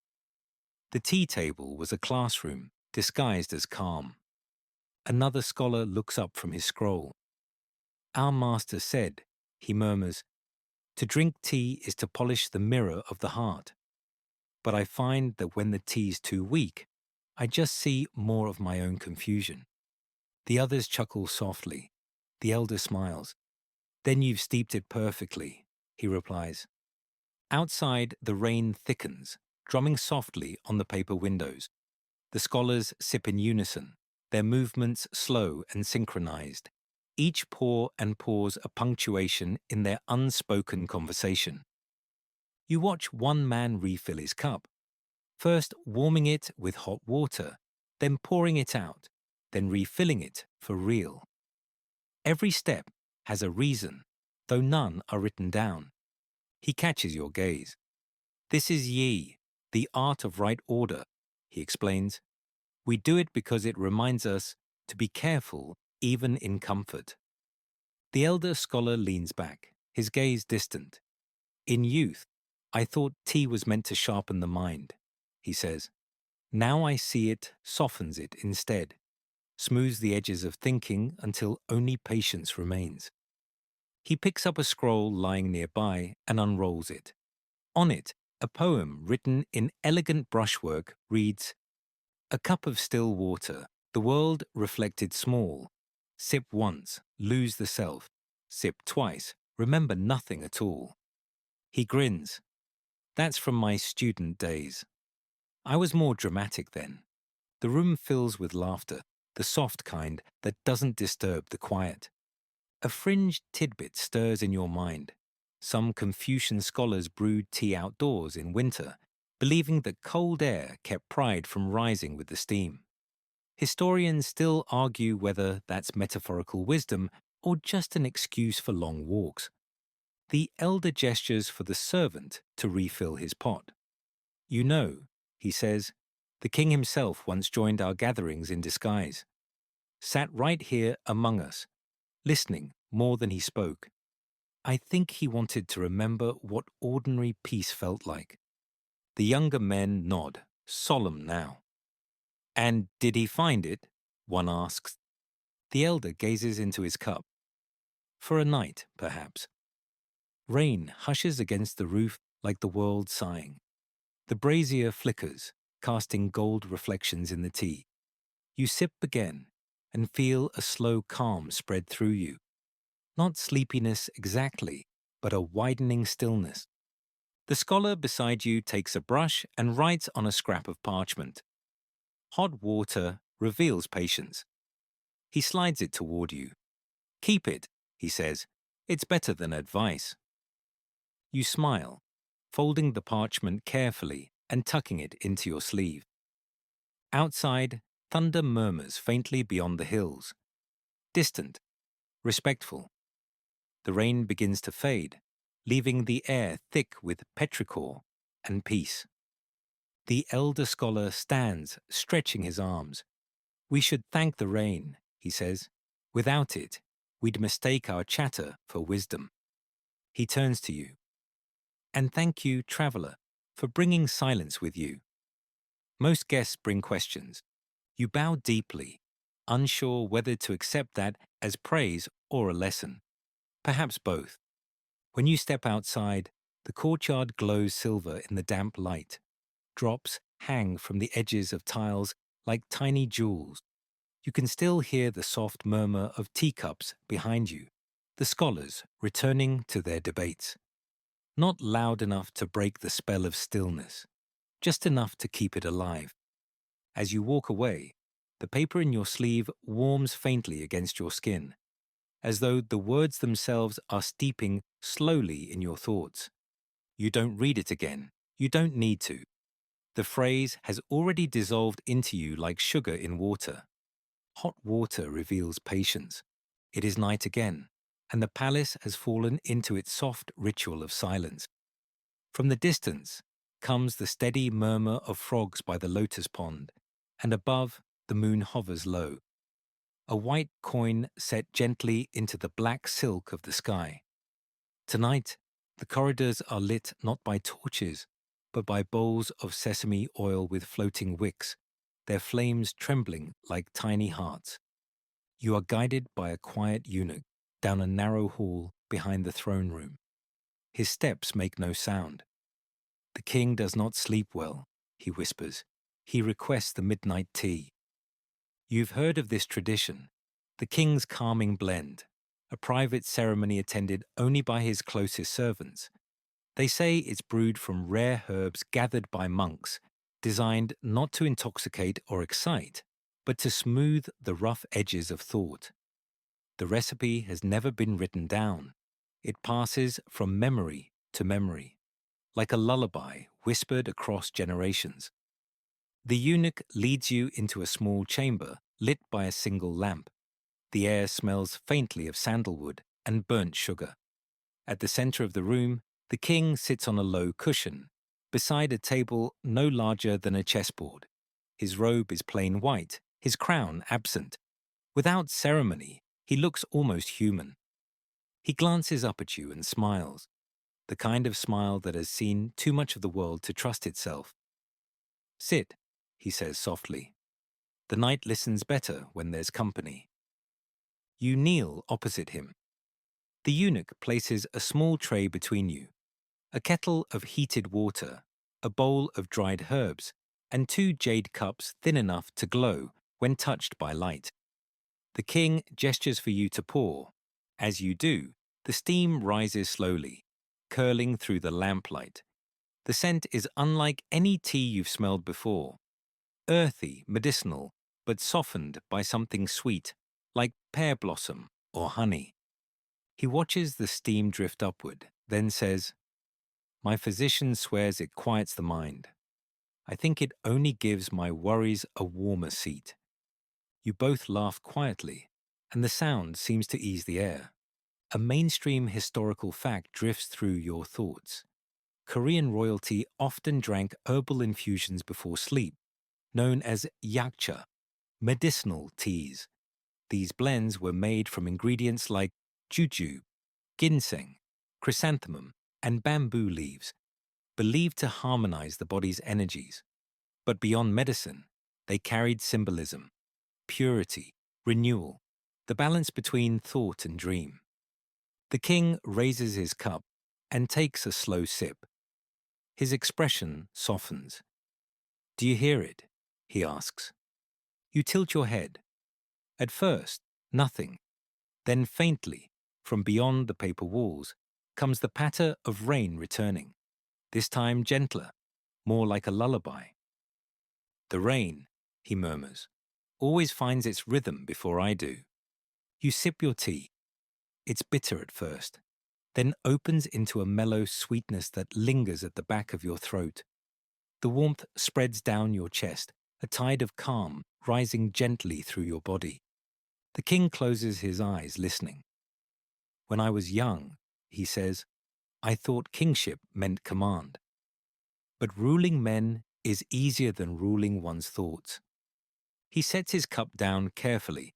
The tea table was a classroom, disguised as calm. Another scholar looks up from his scroll. Our master said, he murmurs, to drink tea is to polish the mirror of the heart. But I find that when the tea's too weak, I just see more of my own confusion. The others chuckle softly. The elder smiles. Then you've steeped it perfectly, he replies. Outside, the rain thickens, drumming softly on the paper windows. The scholars sip in unison, their movements slow and synchronized, each pour and pause a punctuation in their unspoken conversation. You watch one man refill his cup, first warming it with hot water, then pouring it out, then refilling it for real. Every step has a reason, though none are written down. He catches your gaze. This is Yi, the art of right order, he explains. We do it because it reminds us to be careful even in comfort. The elder scholar leans back, his gaze distant. In youth, I thought tea was meant to sharpen the mind, he says. Now I see it softens it instead, smooths the edges of thinking until only patience remains. He picks up a scroll lying nearby and unrolls it. On it, a poem written in elegant brushwork reads, A cup of still water, the world reflected small. Sip once, lose the self. Sip twice, remember nothing at all. He grins. That's from my student days. I was more dramatic then. The room fills with laughter, the soft kind that doesn't disturb the quiet. A fringed tidbit stirs in your mind. Some Confucian scholars brewed tea outdoors in winter, believing that cold air kept pride from rising with the steam. Historians still argue whether that's metaphorical wisdom or just an excuse for long walks. The elder gestures for the servant to refill his pot. You know, he says, the king himself once joined our gatherings in disguise. Sat right here among us, listening more than he spoke. I think he wanted to remember what ordinary peace felt like. The younger men nod, solemn now. And did he find it? One asks. The elder gazes into his cup. For a night, perhaps. Rain hushes against the roof like the world sighing. The brazier flickers, casting gold reflections in the tea. You sip again and feel a slow calm spread through you. Not sleepiness exactly, but a widening stillness. The scholar beside you takes a brush and writes on a scrap of parchment. Hot water reveals patience. He slides it toward you. Keep it, he says. It's better than advice. You smile, folding the parchment carefully and tucking it into your sleeve. Outside, thunder murmurs faintly beyond the hills. Distant, respectful. The rain begins to fade, leaving the air thick with petrichor and peace. The elder scholar stands, stretching his arms. We should thank the rain, he says. Without it, we'd mistake our chatter for wisdom. He turns to you. And thank you, traveler, for bringing silence with you. Most guests bring questions. You bow deeply, unsure whether to accept that as praise or a lesson. Perhaps both. When you step outside, the courtyard glows silver in the damp light. Drops hang from the edges of tiles like tiny jewels. You can still hear the soft murmur of teacups behind you, the scholars returning to their debates. Not loud enough to break the spell of stillness, just enough to keep it alive. As you walk away, the paper in your sleeve warms faintly against your skin, as though the words themselves are steeping slowly in your thoughts. You don't read it again. You don't need to. The phrase has already dissolved into you like sugar in water. Hot water reveals patience. It is night again, and the palace has fallen into its soft ritual of silence. From the distance comes the steady murmur of frogs by the lotus pond, and above, the moon hovers low. A white coin set gently into the black silk of the sky. Tonight, the corridors are lit not by torches, but by bowls of sesame oil with floating wicks, their flames trembling like tiny hearts. You are guided by a quiet eunuch down a narrow hall behind the throne room. His steps make no sound. The king does not sleep well, he whispers. He requests the midnight tea. You've heard of this tradition, the king's calming blend, a private ceremony attended only by his closest servants. They say it's brewed from rare herbs gathered by monks, designed not to intoxicate or excite, but to smooth the rough edges of thought. The recipe has never been written down. It passes from memory to memory, like a lullaby whispered across generations. The eunuch leads you into a small chamber lit by a single lamp. The air smells faintly of sandalwood and burnt sugar. At the center of the room, the king sits on a low cushion, beside a table no larger than a chessboard. His robe is plain white, his crown absent. Without ceremony, he looks almost human. He glances up at you and smiles, the kind of smile that has seen too much of the world to trust itself. Sit, he says softly. The night listens better when there's company. You kneel opposite him. The eunuch places a small tray between you, a kettle of heated water, a bowl of dried herbs, and 2 jade cups thin enough to glow when touched by light. The king gestures for you to pour. As you do, the steam rises slowly, curling through the lamplight. The scent is unlike any tea you've smelled before. Earthy, medicinal, but softened by something sweet, like pear blossom or honey. He watches the steam drift upward, then says, "My physician swears it quiets the mind. I think it only gives my worries a warmer seat." You both laugh quietly, and the sound seems to ease the air. A mainstream historical fact drifts through your thoughts. Korean royalty often drank herbal infusions before sleep, known as yakcha, medicinal teas. These blends were made from ingredients like jujube, ginseng, chrysanthemum, and bamboo leaves, believed to harmonize the body's energies. But beyond medicine, they carried symbolism, purity, renewal, the balance between thought and dream. The king raises his cup and takes a slow sip. His expression softens. "Do you hear it?" he asks. You tilt your head. At first, nothing. Then faintly, from beyond the paper walls, comes the patter of rain returning, this time gentler, more like a lullaby. "The rain," he murmurs, "always finds its rhythm before I do." You sip your tea. It's bitter at first, then opens into a mellow sweetness that lingers at the back of your throat. The warmth spreads down your chest, a tide of calm rising gently through your body. The king closes his eyes, listening. "When I was young," he says, "I thought kingship meant command. But ruling men is easier than ruling one's thoughts." He sets his cup down carefully,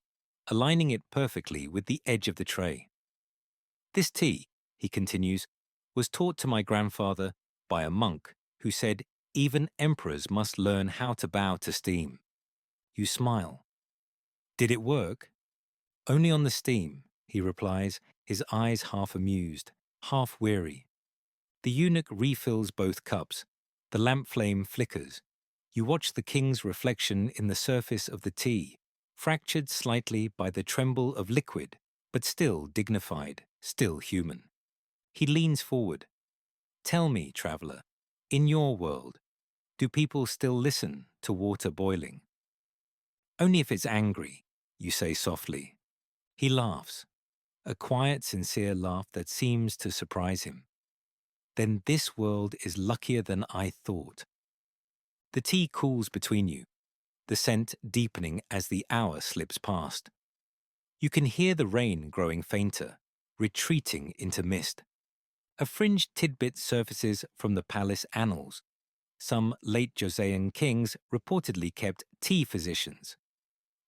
aligning it perfectly with the edge of the tray. "This tea," he continues, "was taught to my grandfather by a monk who said even emperors must learn how to bow to steam." You smile. "Did it work?" "Only on the steam," he replies, his eyes half amused, half weary. The eunuch refills both cups. The lamp flame flickers. You watch the king's reflection in the surface of the tea, fractured slightly by the tremble of liquid, but still dignified, still human. He leans forward. "Tell me, traveler, in your world, do people still listen to water boiling?" "Only if it's angry," you say softly. He laughs, a quiet, sincere laugh that seems to surprise him. "Then this world is luckier than I thought." The tea cools between you, the scent deepening as the hour slips past. You can hear the rain growing fainter, retreating into mist. A fringed tidbit surfaces from the palace annals. Some late Joseon kings reportedly kept tea physicians,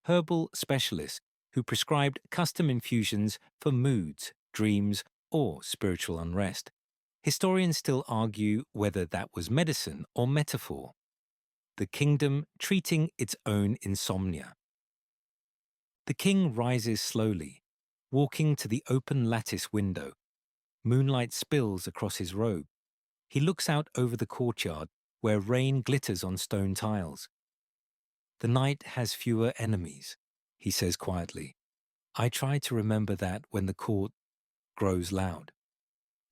herbal specialists who prescribed custom infusions for moods, dreams, or spiritual unrest. Historians still argue whether that was medicine or metaphor. The kingdom treating its own insomnia. The king rises slowly, walking to the open lattice window. Moonlight spills across his robe. He looks out over the courtyard where rain glitters on stone tiles. The night has fewer enemies, he says quietly. I try to remember that when the court grows loud.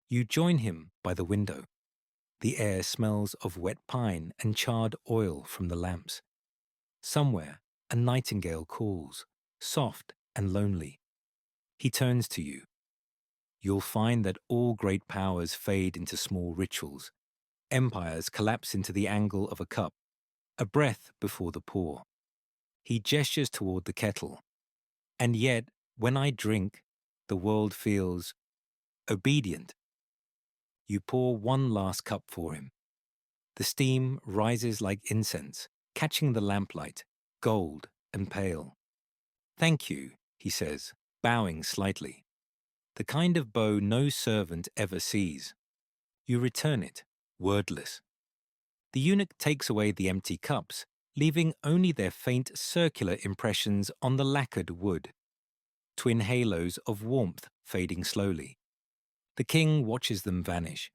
You join him by the window. The air smells of wet pine and charred oil from the lamps. Somewhere, a nightingale calls, soft and lonely. He turns to you. You'll find that all great powers fade into small rituals. Empires collapse into the angle of a cup, a breath before the pour. He gestures toward the kettle. And yet, when I drink, the world feels obedient. You pour one last cup for him. The steam rises like incense, catching the lamplight, gold and pale. Thank you, he says, bowing slightly. The kind of bow no servant ever sees. You return it, wordless. The eunuch takes away the empty cups, leaving only their faint circular impressions on the lacquered wood. Twin halos of warmth fading slowly. The king watches them vanish.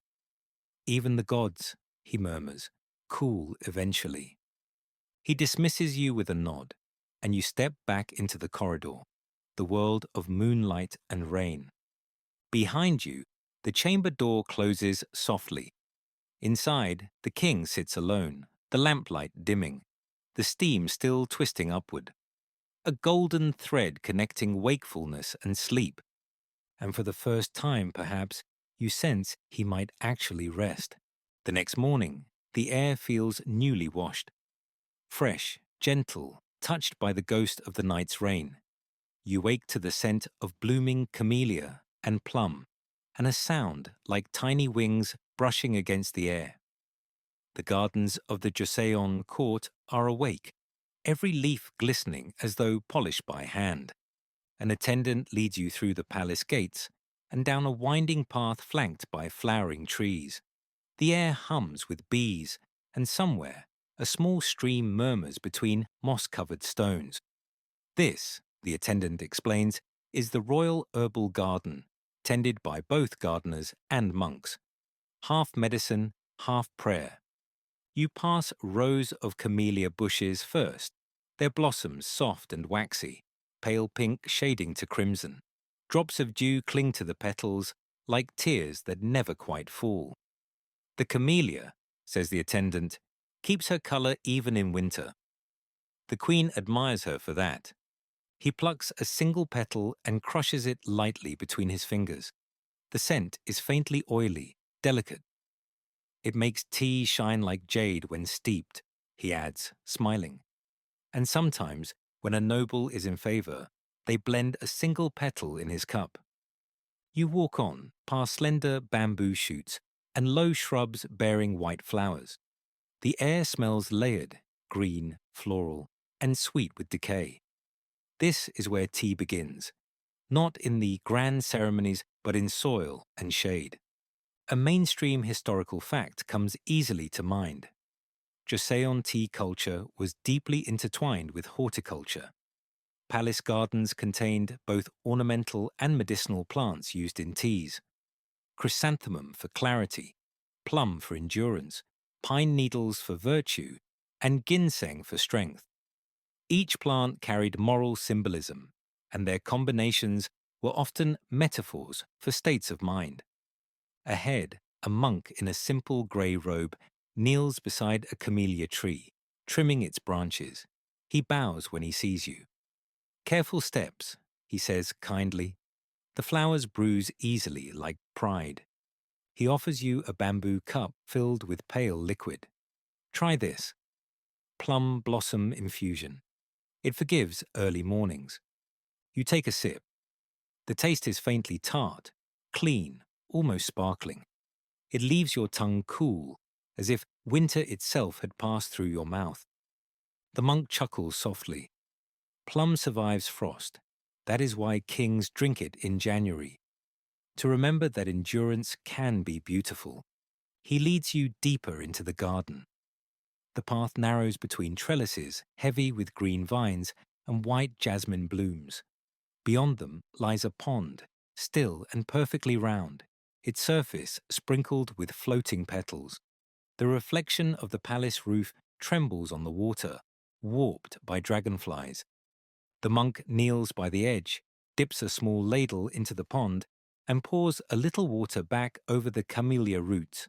Even the gods, he murmurs, cool eventually. He dismisses you with a nod, and you step back into the corridor, the world of moonlight and rain. Behind you, the chamber door closes softly. Inside, the king sits alone, the lamplight dimming, the steam still twisting upward. A golden thread connecting wakefulness and sleep. And for the first time, perhaps, you sense he might actually rest. The next morning, the air feels newly washed. Fresh, gentle, touched by the ghost of the night's rain. You wake to the scent of blooming camellia and plum, and a sound like tiny wings brushing against the air. The gardens of the Joseon court are awake, every leaf glistening as though polished by hand. An attendant leads you through the palace gates and down a winding path flanked by flowering trees. The air hums with bees, and somewhere a small stream murmurs between moss-covered stones. This, the attendant explains, is the royal herbal garden, tended by both gardeners and monks. Half medicine, half prayer. You pass rows of camellia bushes first, their blossoms soft and waxy, pale pink shading to crimson. Drops of dew cling to the petals like tears that never quite fall. The camellia, says the attendant, keeps her color even in winter. The queen admires her for that. He plucks a single petal and crushes it lightly between his fingers. The scent is faintly oily, delicate. It makes tea shine like jade when steeped, he adds, smiling. And sometimes, when a noble is in favor, they blend a single petal in his cup. You walk on, past slender bamboo shoots and low shrubs bearing white flowers. The air smells layered, green, floral, and sweet with decay. This is where tea begins, not in the grand ceremonies but in soil and shade. A mainstream historical fact comes easily to mind. Joseon tea culture was deeply intertwined with horticulture. Palace gardens contained both ornamental and medicinal plants used in teas. Chrysanthemum for clarity, plum for endurance, pine needles for virtue, and ginseng for strength. Each plant carried moral symbolism, and their combinations were often metaphors for states of mind. Ahead, a monk in a simple grey robe kneels beside a camellia tree, trimming its branches. He bows when he sees you. Careful steps, he says kindly. The flowers bruise easily like pride. He offers you a bamboo cup filled with pale liquid. Try this. Plum blossom infusion. It forgives early mornings. You take a sip. The taste is faintly tart, clean, almost sparkling. It leaves your tongue cool, as if winter itself had passed through your mouth. The monk chuckles softly. Plum survives frost. That is why kings drink it in January. To remember that endurance can be beautiful. He leads you deeper into the garden. The path narrows between trellises, heavy with green vines, and white jasmine blooms. Beyond them lies a pond, still and perfectly round, its surface sprinkled with floating petals. The reflection of the palace roof trembles on the water, warped by dragonflies. The monk kneels by the edge, dips a small ladle into the pond, and pours a little water back over the camellia roots.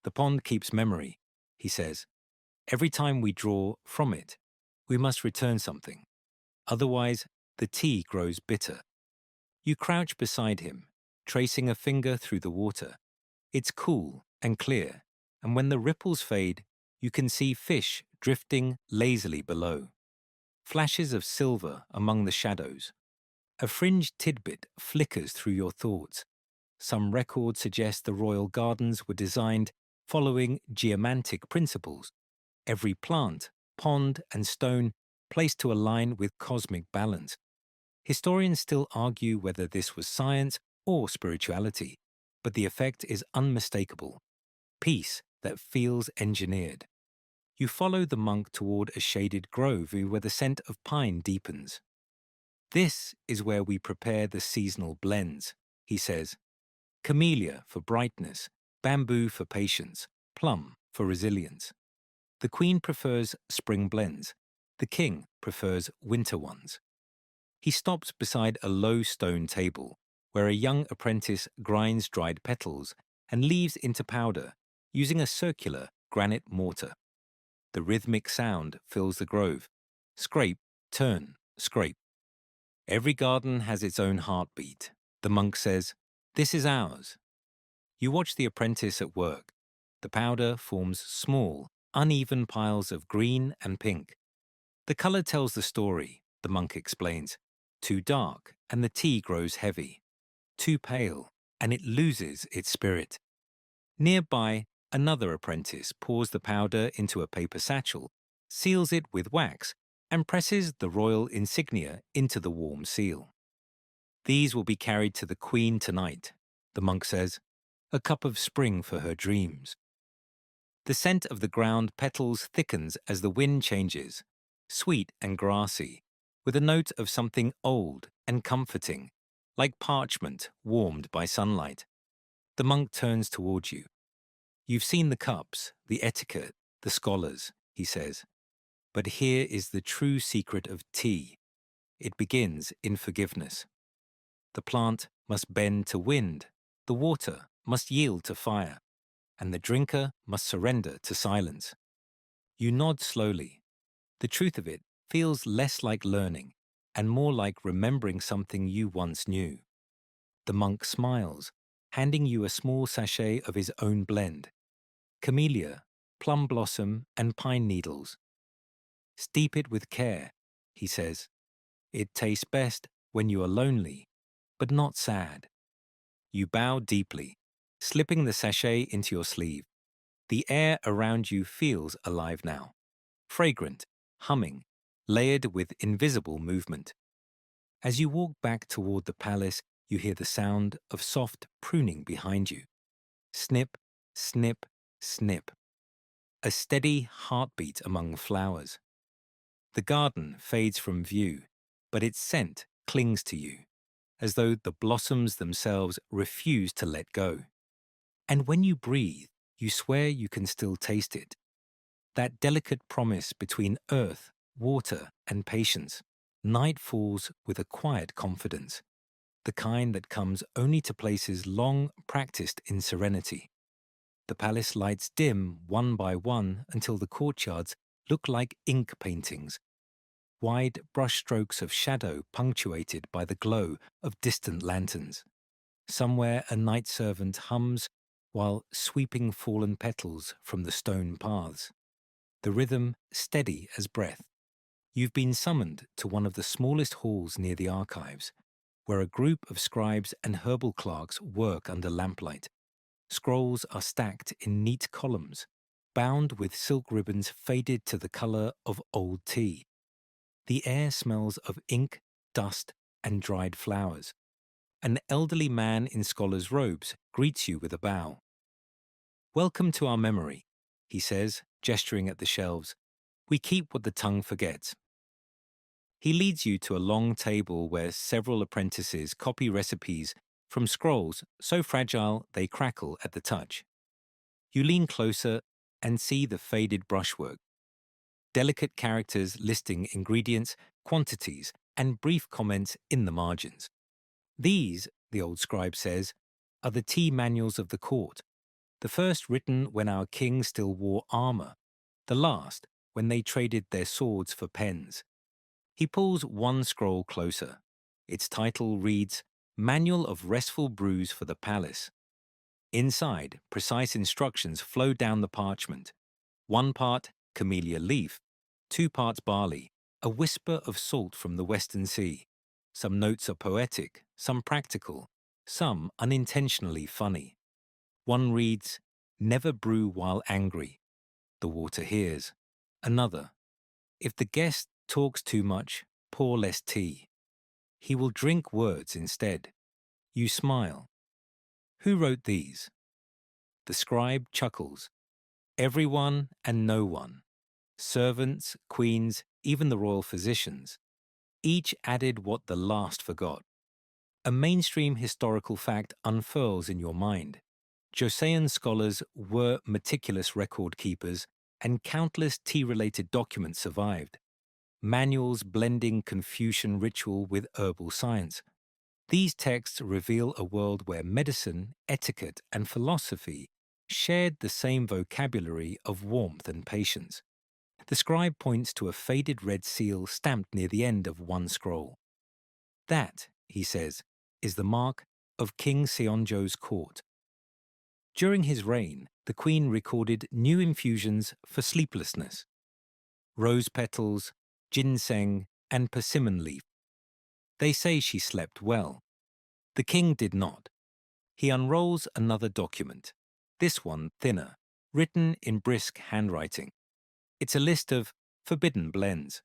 The pond keeps memory, he says. Every time we draw from it, we must return something. Otherwise, the tea grows bitter. You crouch beside him, tracing a finger through the water. It's cool and clear, and when the ripples fade, you can see fish drifting lazily below. Flashes of silver among the shadows. A fringed tidbit flickers through your thoughts. Some record suggests the royal gardens were designed following geomantic principles. Every plant, pond, and stone placed to align with cosmic balance. Historians still argue whether this was science or spirituality, but the effect is unmistakable. Peace that feels engineered. You follow the monk toward a shaded grove where the scent of pine deepens. This is where we prepare the seasonal blends, he says. Camellia for brightness, bamboo for patience, plum for resilience. The queen prefers spring blends. The king prefers winter ones. He stops beside a low stone table, where a young apprentice grinds dried petals and leaves into powder, using a circular granite mortar. The rhythmic sound fills the grove. Scrape, turn, scrape. Every garden has its own heartbeat. The monk says, "This is ours." You watch the apprentice at work. The powder forms small, uneven piles of green and pink. The color tells the story, the monk explains. Too dark, and the tea grows heavy. Too pale, and it loses its spirit. Nearby, another apprentice pours the powder into a paper satchel, seals it with wax, and presses the royal insignia into the warm seal. These will be carried to the queen tonight, the monk says, a cup of spring for her dreams. The scent of the ground petals thickens as the wind changes, sweet and grassy, with a note of something old and comforting, like parchment warmed by sunlight. The monk turns toward you. You've seen the cups, the etiquette, the scholars, he says. But here is the true secret of tea. It begins in forgiveness. The plant must bend to wind, the water must yield to fire, and the drinker must surrender to silence. You nod slowly. The truth of it feels less like learning and more like remembering something you once knew. The monk smiles, handing you a small sachet of his own blend. Camellia, plum blossom, and pine needles. Steep it with care, he says. It tastes best when you are lonely, but not sad. You bow deeply, slipping the sachet into your sleeve. The air around you feels alive now, fragrant, humming, layered with invisible movement. As you walk back toward the palace, you hear the sound of soft pruning behind you. Snip, snip, snip. A steady heartbeat among flowers. The garden fades from view, but its scent clings to you, as though the blossoms themselves refuse to let go. And when you breathe, you swear you can still taste it. That delicate promise between earth, water, and patience. Night falls with a quiet confidence, the kind that comes only to places long practiced in serenity. The palace lights dim one by one until the courtyards look like ink paintings, wide brushstrokes of shadow punctuated by the glow of distant lanterns. Somewhere a night servant hums while sweeping fallen petals from the stone paths. The rhythm steady as breath. You've been summoned to one of the smallest halls near the archives, where a group of scribes and herbal clerks work under lamplight. Scrolls are stacked in neat columns, bound with silk ribbons faded to the color of old tea. The air smells of ink, dust, and dried flowers. An elderly man in scholar's robes greets you with a bow. "Welcome to our memory," he says, gesturing at the shelves. "We keep what the tongue forgets." He leads you to a long table where several apprentices copy recipes from scrolls so fragile they crackle at the touch. You lean closer and see the faded brushwork, delicate characters listing ingredients, quantities, and brief comments in the margins. These, the old scribe says, are the tea manuals of the court, the first written when our king still wore armor, the last when they traded their swords for pens. He pulls one scroll closer. Its title reads, Manual of Restful Brews for the Palace. Inside, precise instructions flow down the parchment. 1 part camellia leaf, 2 parts barley, a whisper of salt from the western sea. Some notes are poetic, some practical, some unintentionally funny. One reads, Never brew while angry. The water hears. Another, If the guest talks too much, pour less tea. He will drink words instead. You smile. Who wrote these? The scribe chuckles. Everyone and no one. Servants, queens, even the royal physicians. Each added what the last forgot. A mainstream historical fact unfurls in your mind. Joseon scholars were meticulous record keepers, and countless tea-related documents survived. Manuals blending Confucian ritual with herbal science. These texts reveal a world where medicine, etiquette, and philosophy shared the same vocabulary of warmth and patience. The scribe points to a faded red seal stamped near the end of one scroll. That, he says, is the mark of King Seonjo's court. During his reign, the queen recorded new infusions for sleeplessness. Rose petals, ginseng, and persimmon leaf. They say she slept well. The king did not. He unrolls another document, this one thinner, written in brisk handwriting. It's a list of forbidden blends.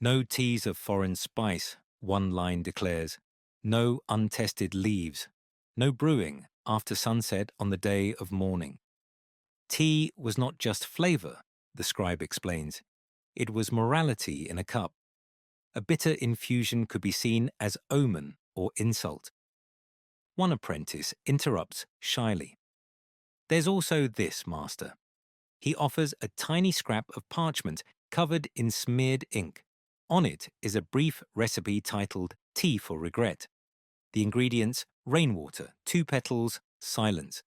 No teas of foreign spice, one line declares. No untested leaves. No brewing after sunset on the day of mourning. Tea was not just flavor, the scribe explains. It was morality in a cup. A bitter infusion could be seen as omen or insult. One apprentice interrupts shyly. There's also this, master. He offers a tiny scrap of parchment covered in smeared ink. On it is a brief recipe titled Tea for Regret. The ingredients, rainwater, 2 petals, silence.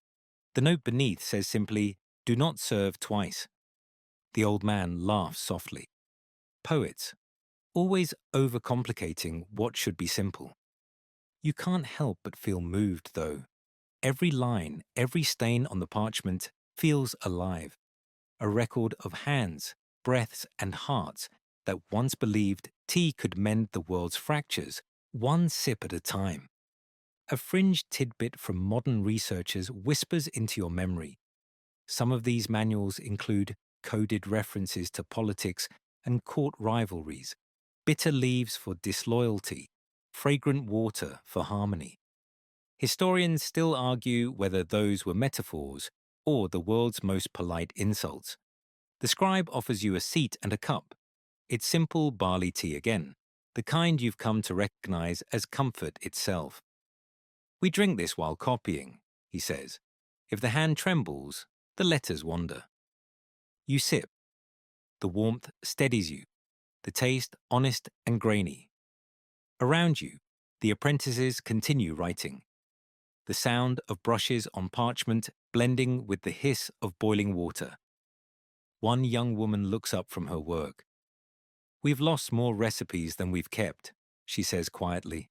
The note beneath says simply, do not serve twice. The old man laughs softly. Poets, always overcomplicating what should be simple. You can't help but feel moved, though. Every line, every stain on the parchment feels alive. A record of hands, breaths, and hearts that once believed tea could mend the world's fractures, one sip at a time. A fringe tidbit from modern researchers whispers into your memory. Some of these manuals include coded references to politics and court rivalries, bitter leaves for disloyalty, fragrant water for harmony. Historians still argue whether those were metaphors or the world's most polite insults. The scribe offers you a seat and a cup. It's simple barley tea again, the kind you've come to recognize as comfort itself. We drink this while copying, he says. If the hand trembles, the letters wander. You sip. The warmth steadies you, the taste honest and grainy. Around you, the apprentices continue writing. The sound of brushes on parchment blending with the hiss of boiling water. One young woman looks up from her work. We've lost more recipes than we've kept, she says quietly.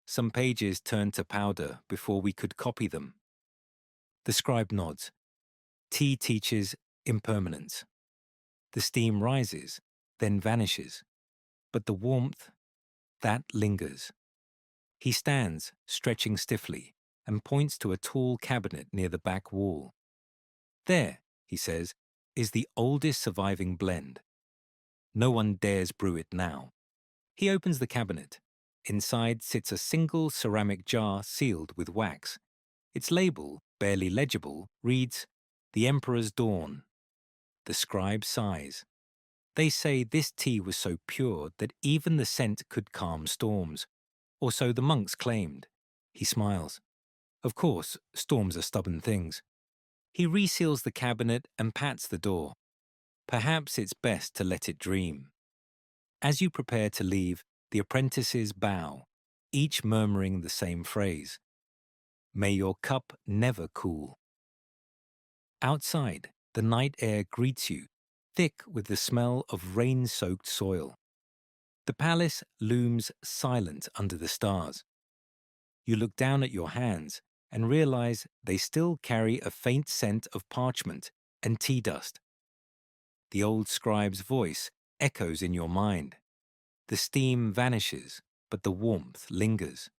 Some pages turned to powder before we could copy them. The scribe nods. Tea teaches impermanence. The steam rises, then vanishes. But the warmth, that lingers. He stands, stretching stiffly, and points to a tall cabinet near the back wall. There, he says, is the oldest surviving blend. No one dares brew it now. He opens the cabinet. Inside sits a single ceramic jar sealed with wax. Its label, barely legible, reads, The Emperor's Dawn. The scribe sighs. They say this tea was so pure that even the scent could calm storms, or so the monks claimed. He smiles. Of course, storms are stubborn things. He reseals the cabinet and pats the door. Perhaps it's best to let it dream. As you prepare to leave, the apprentices bow, each murmuring the same phrase. May your cup never cool. Outside, the night air greets you, thick with the smell of rain-soaked soil. The palace looms silent under the stars. You look down at your hands and realize they still carry a faint scent of parchment and tea dust. The old scribe's voice echoes in your mind. The steam vanishes, but the warmth lingers.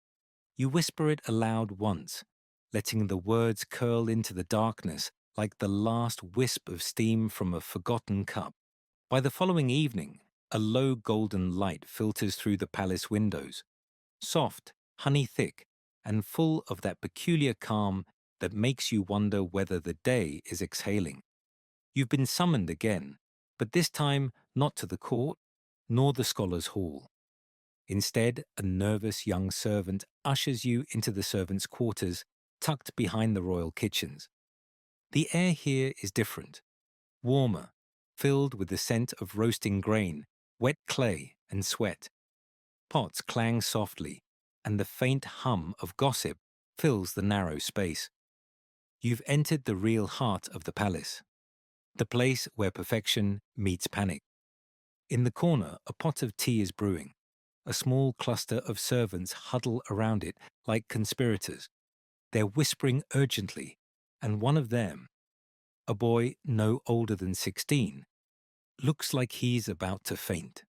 You whisper it aloud once, letting the words curl into the darkness like the last wisp of steam from a forgotten cup. By the following evening, a low golden light filters through the palace windows, soft, honey-thick, and full of that peculiar calm that makes you wonder whether the day is exhaling. You've been summoned again, but this time not to the court, nor the scholars' hall. Instead, a nervous young servant ushers you into the servants' quarters, tucked behind the royal kitchens. The air here is different, warmer, filled with the scent of roasting grain, wet clay, and sweat. Pots clang softly, and the faint hum of gossip fills the narrow space. You've entered the real heart of the palace, the place where perfection meets panic. In the corner, a pot of tea is brewing. A small cluster of servants huddle around it like conspirators. They're whispering urgently, and one of them, a boy no older than 16, looks like he's about to faint.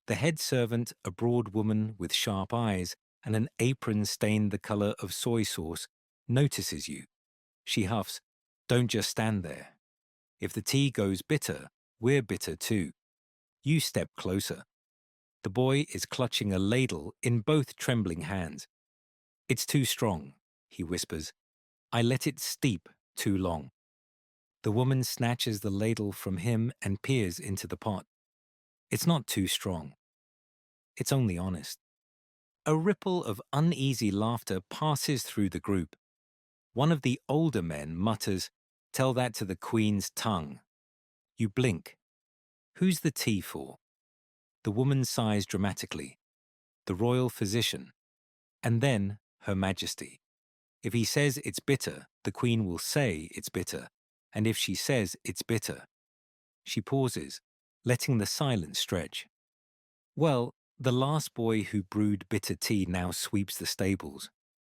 The head servant, a broad woman with sharp eyes and an apron stained the color of soy sauce, notices you. She huffs, "Don't just stand there. If the tea goes bitter, we're bitter too." You step closer. The boy is clutching a ladle in both trembling hands. "It's too strong," he whispers. "I let it steep too long." The woman snatches the ladle from him and peers into the pot. It's not too strong. It's only honest. A ripple of uneasy laughter passes through the group. One of the older men mutters, "Tell that to the Queen's tongue." You blink. Who's the tea for? The woman sighs dramatically. The royal physician. And then Her Majesty. If he says it's bitter, the Queen will say it's bitter. And if she says it's bitter. She pauses, letting the silence stretch. Well, the last boy who brewed bitter tea now sweeps the stables.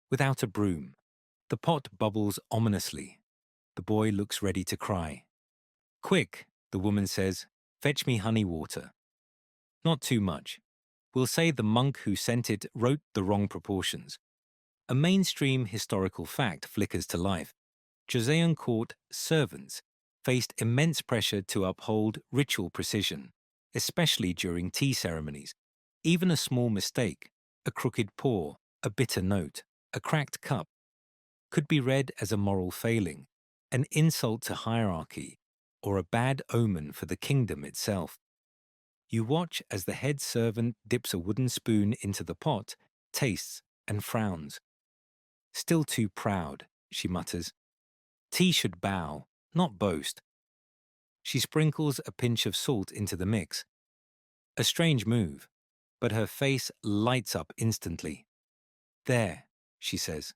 Without a broom. The pot bubbles ominously. The boy looks ready to cry. "Quick," the woman says, "fetch me honey water." Not too much. We'll say the monk who sent it wrote the wrong proportions. A mainstream historical fact flickers to life. Joseon court servants faced immense pressure to uphold ritual precision, especially during tea ceremonies. Even a small mistake, a crooked pour, a bitter note, a cracked cup, could be read as a moral failing, an insult to hierarchy, or a bad omen for the kingdom itself. You watch as the head servant dips a wooden spoon into the pot, tastes, and frowns. "Still too proud," she mutters. "Tea should bow, not boast." She sprinkles a pinch of salt into the mix. A strange move, but her face lights up instantly. "There," she says.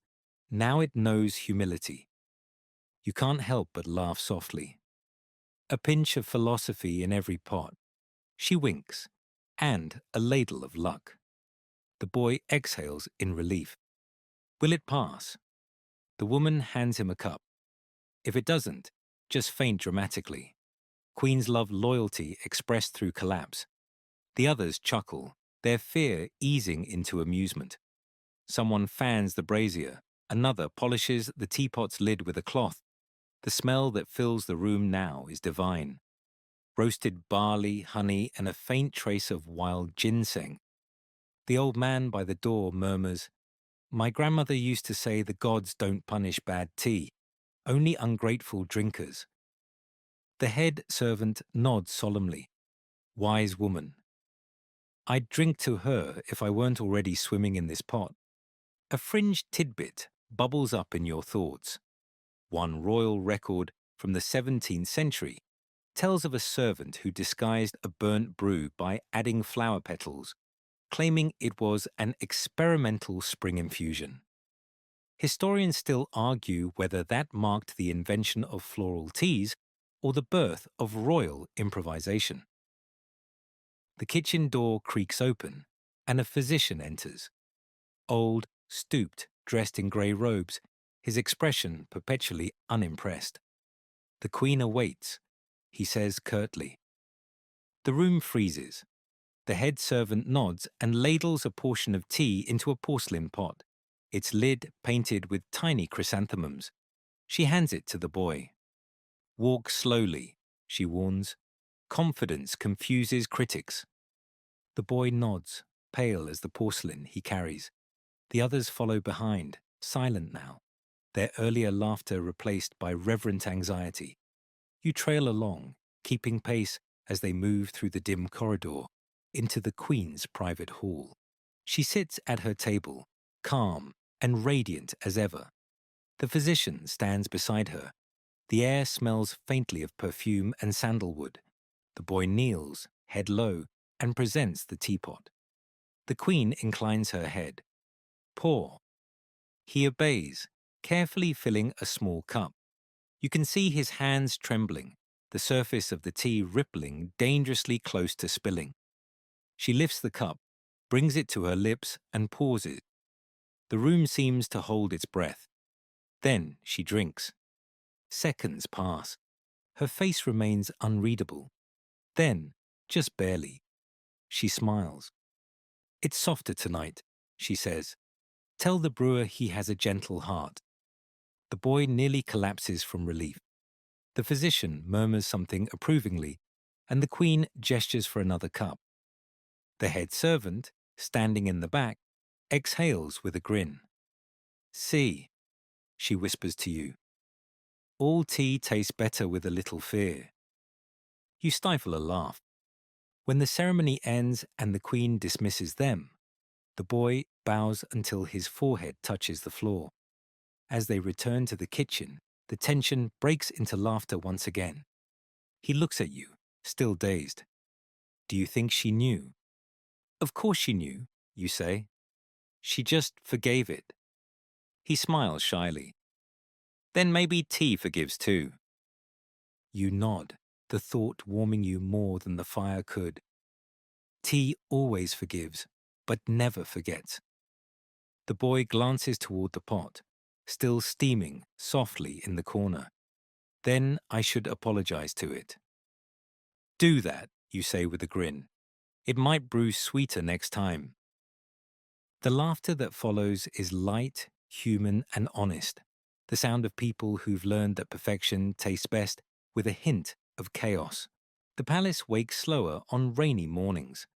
"Now it knows humility." You can't help but laugh softly. A pinch of philosophy in every pot. She winks, and a ladle of luck. The boy exhales in relief. Will it pass? The woman hands him a cup. If it doesn't, just faint dramatically. Queens love loyalty expressed through collapse. The others chuckle, their fear easing into amusement. Someone fans the brazier. Another polishes the teapot's lid with a cloth. The smell that fills the room now is divine. Roasted barley, honey, and a faint trace of wild ginseng. The old man by the door murmurs, "My grandmother used to say the gods don't punish bad tea, only ungrateful drinkers." The head servant nods solemnly. Wise woman. I'd drink to her if I weren't already swimming in this pot. A fringe tidbit bubbles up in your thoughts. One royal record from the 17th century tells of a servant who disguised a burnt brew by adding flower petals, claiming it was an experimental spring infusion. Historians still argue whether that marked the invention of floral teas or the birth of royal improvisation. The kitchen door creaks open, and a physician enters. Old, stooped, dressed in grey robes, his expression perpetually unimpressed. The Queen awaits, he says curtly. The room freezes. The head servant nods and ladles a portion of tea into a porcelain pot, its lid painted with tiny chrysanthemums. She hands it to the boy. Walk slowly, she warns. Confidence confuses critics. The boy nods, pale as the porcelain he carries. The others follow behind, silent now, their earlier laughter replaced by reverent anxiety. You trail along, keeping pace as they move through the dim corridor into the Queen's private hall. She sits at her table, calm and radiant as ever. The physician stands beside her. The air smells faintly of perfume and sandalwood. The boy kneels, head low, and presents the teapot. The Queen inclines her head. Pour. He obeys, carefully filling a small cup. You can see his hands trembling, the surface of the tea rippling dangerously close to spilling. She lifts the cup, brings it to her lips, and pours it. The room seems to hold its breath. Then she drinks. Seconds pass. Her face remains unreadable. Then, just barely, she smiles. It's softer tonight, she says. Tell the brewer he has a gentle heart. The boy nearly collapses from relief. The physician murmurs something approvingly, and the Queen gestures for another cup. The head servant, standing in the back, exhales with a grin. See, she whispers to you. All tea tastes better with a little fear. You stifle a laugh. When the ceremony ends and the Queen dismisses them, the boy bows until his forehead touches the floor. As they return to the kitchen, the tension breaks into laughter once again. He looks at you, still dazed. Do you think she knew? Of course she knew, you say. She just forgave it. He smiles shyly. Then maybe tea forgives too. You nod, the thought warming you more than the fire could. Tea always forgives, but never forgets. The boy glances toward the pot, still steaming softly in the corner. Then I should apologize to it. Do that, you say with a grin. It might brew sweeter next time. The laughter that follows is light, human, and honest. The sound of people who've learned that perfection tastes best with a hint of chaos. The palace wakes slower on rainy mornings.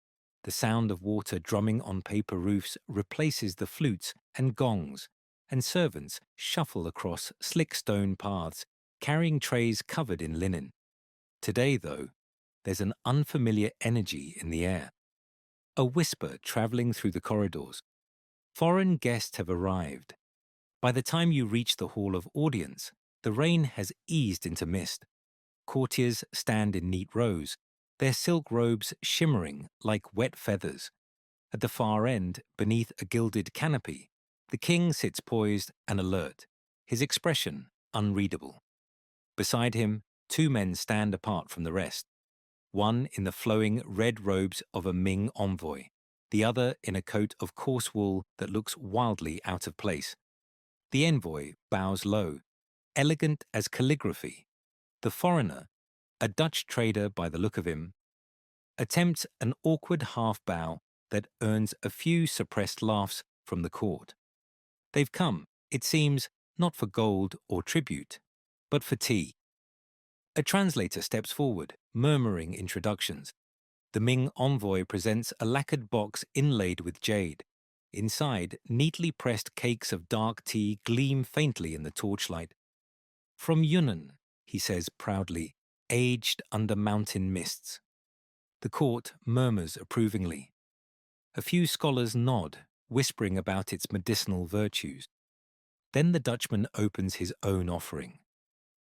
The sound of water drumming on paper roofs replaces the flutes and gongs, and servants shuffle across slick stone paths, carrying trays covered in linen. Today, though, there's an unfamiliar energy in the air. A whisper traveling through the corridors. Foreign guests have arrived. By the time you reach the hall of audience, the rain has eased into mist. Courtiers stand in neat rows, their silk robes shimmering like wet feathers. At the far end, beneath a gilded canopy, the king sits poised and alert, his expression unreadable. Beside him, two men stand apart from the rest, one in the flowing red robes of a Ming envoy, the other in a coat of coarse wool that looks wildly out of place. The envoy bows low, elegant as calligraphy. The foreigner, a Dutch trader by the look of him, attempts an awkward half-bow that earns a few suppressed laughs from the court. They've come, it seems, not for gold or tribute, but for tea. A translator steps forward, murmuring introductions. The Ming envoy presents a lacquered box inlaid with jade. Inside, neatly pressed cakes of dark tea gleam faintly in the torchlight. From Yunnan, he says proudly, aged under mountain mists. The court murmurs approvingly. A few scholars nod, whispering about its medicinal virtues. Then the Dutchman opens his own offering.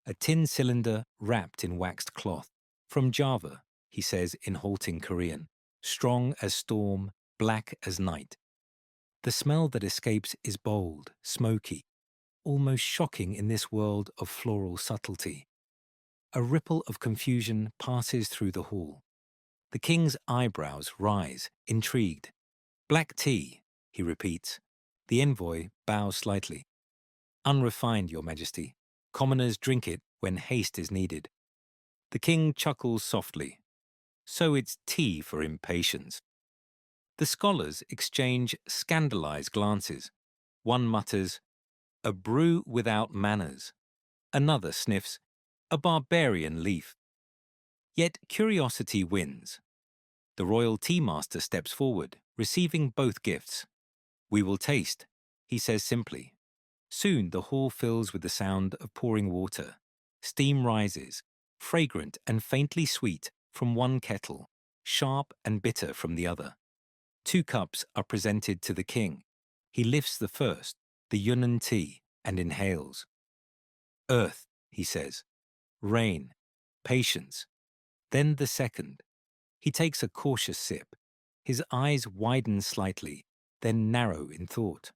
A tin cylinder wrapped in waxed cloth. From Java, he says in halting Korean, strong as storm, black as night. The smell that escapes is bold, smoky, almost shocking in this world of floral subtlety. A ripple of confusion passes through the hall. The king's eyebrows rise, intrigued. Black tea, he repeats. The envoy bows slightly. Unrefined, Your Majesty. Commoners drink it when haste is needed. The king chuckles softly. So it's tea for impatience. The scholars exchange scandalized glances. One mutters, a brew without manners. Another sniffs, a barbarian leaf. Yet curiosity wins. The royal tea master steps forward, receiving both gifts. We will taste, he says simply. Soon the hall fills with the sound of pouring water. Steam rises, fragrant and faintly sweet from one kettle, sharp and bitter from the other. 2 cups are presented to the king. He lifts the first, the Yunnan tea, and inhales. Earth, he says. Rain. Patience. Then the second. He takes a cautious sip. His eyes widen slightly, then narrow in thought.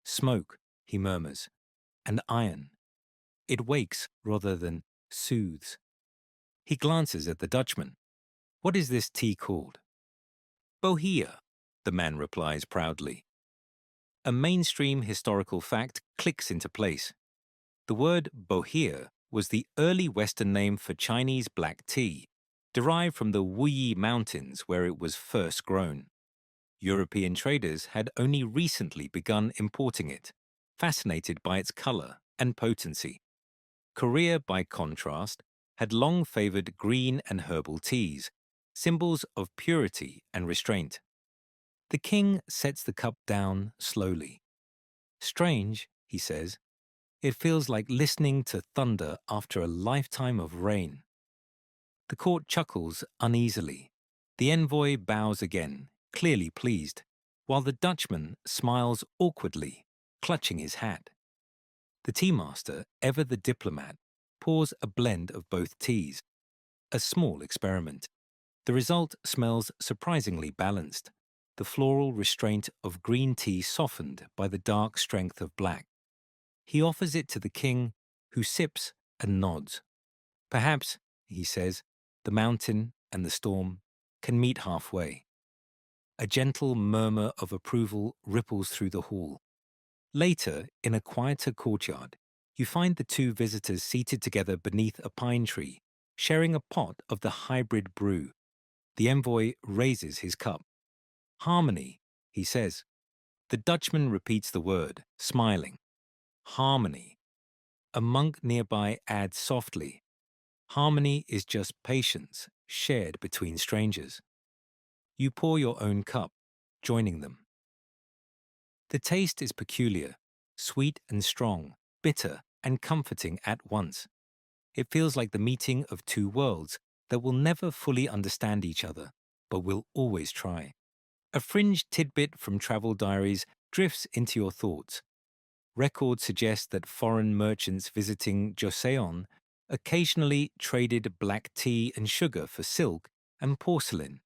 Smoke, he murmurs, and iron. It wakes rather than soothes. He glances at the Dutchman. What is this tea called? Bohea, the man replies proudly. A mainstream historical fact clicks into place. The word Bohea was the early Western name for Chinese black tea, derived from the Wuyi Mountains where it was first grown. European traders had only recently begun importing it, fascinated by its color and potency. Korea, by contrast, had long favored green and herbal teas, symbols of purity and restraint. The king sets the cup down slowly. Strange, he says. It feels like listening to thunder after a lifetime of rain. The court chuckles uneasily. The envoy bows again, clearly pleased, while the Dutchman smiles awkwardly, clutching his hat. The tea master, ever the diplomat, pours a blend of both teas. A small experiment. The result smells surprisingly balanced, the floral restraint of green tea softened by the dark strength of black. He offers it to the king, who sips and nods. Perhaps, he says, the mountain and the storm can meet halfway. A gentle murmur of approval ripples through the hall. Later, in a quieter courtyard, you find the 2 visitors seated together beneath a pine tree, sharing a pot of the hybrid brew. The envoy raises his cup. Harmony, he says. The Dutchman repeats the word, smiling. Harmony. A monk nearby adds softly, harmony is just patience shared between strangers. You pour your own cup, joining them. The taste is peculiar, sweet and strong, bitter and comforting at once. It feels like the meeting of 2 worlds that will never fully understand each other, but will always try. A fringe tidbit from travel diaries drifts into your thoughts. Records suggest that foreign merchants visiting Joseon occasionally traded black tea and sugar for silk and porcelain,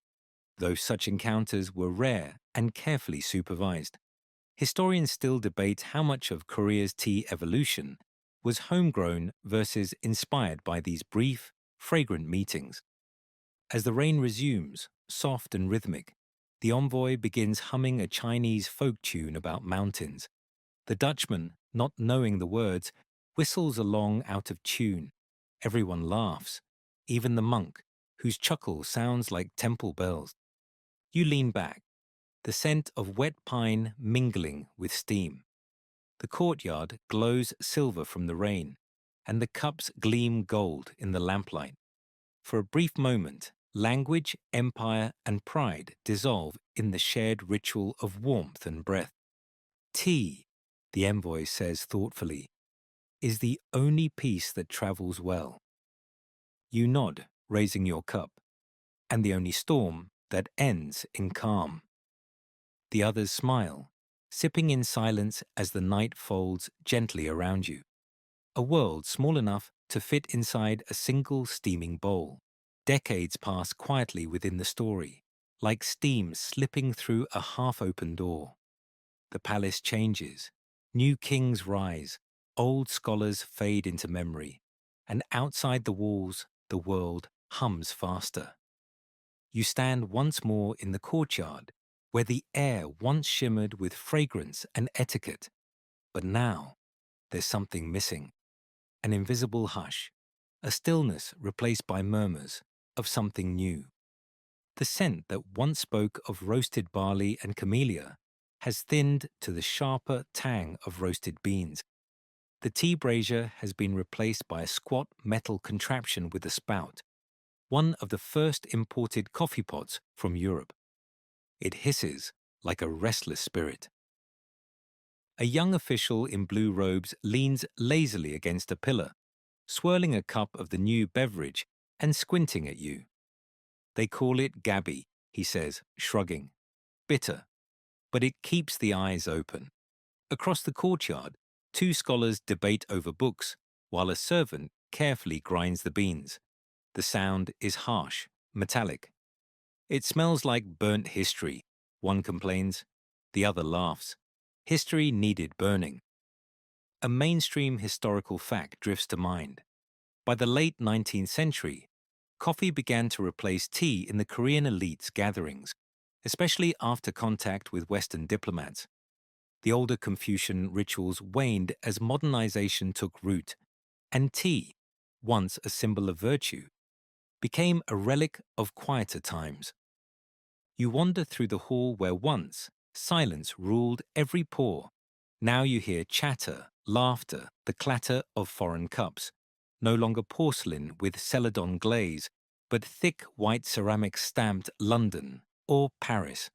though such encounters were rare and carefully supervised. Historians still debate how much of Korea's tea evolution was homegrown versus inspired by these brief, fragrant meetings. As the rain resumes, soft and rhythmic, the envoy begins humming a Chinese folk tune about mountains. The Dutchman, not knowing the words, whistles along out of tune. Everyone laughs, even the monk, whose chuckle sounds like temple bells. You lean back, the scent of wet pine mingling with steam. The courtyard glows silver from the rain, and the cups gleam gold in the lamplight. For a brief moment, language, empire, and pride dissolve in the shared ritual of warmth and breath. Tea, the envoy says thoughtfully, is the only peace that travels well. You nod, raising your cup. and the only storm that ends in calm. The others smile, sipping in silence as the night folds gently around you. A world small enough to fit inside a single steaming bowl. Decades pass quietly within the story, like steam slipping through a half-open door. The palace changes, new kings rise, old scholars fade into memory, and outside the walls, the world hums faster. You stand once more in the courtyard, where the air once shimmered with fragrance and etiquette, but now there's something missing. An invisible hush, a stillness replaced by murmurs of something new. The scent that once spoke of roasted barley and camellia has thinned to the sharper tang of roasted beans. The tea brazier has been replaced by a squat metal contraption with a spout, one of the first imported coffee pots from Europe. It hisses like a restless spirit. A young official in blue robes leans lazily against a pillar, swirling a cup of the new beverage and squinting at you. They call it Gabby, he says, shrugging. Bitter, but it keeps the eyes open. Across the courtyard, two scholars debate over books, while a servant carefully grinds the beans. The sound is harsh, metallic. It smells like burnt history, one complains. The other laughs. History needed burning. A mainstream historical fact drifts to mind. By the late 19th century, coffee began to replace tea in the Korean elite's gatherings, especially after contact with Western diplomats. The older Confucian rituals waned as modernization took root, and tea, once a symbol of virtue, became a relic of quieter times. You wander through the hall where once silence ruled every pore. Now you hear chatter, laughter, the clatter of foreign cups, no longer porcelain with celadon glaze, but thick white ceramic stamped London or Paris.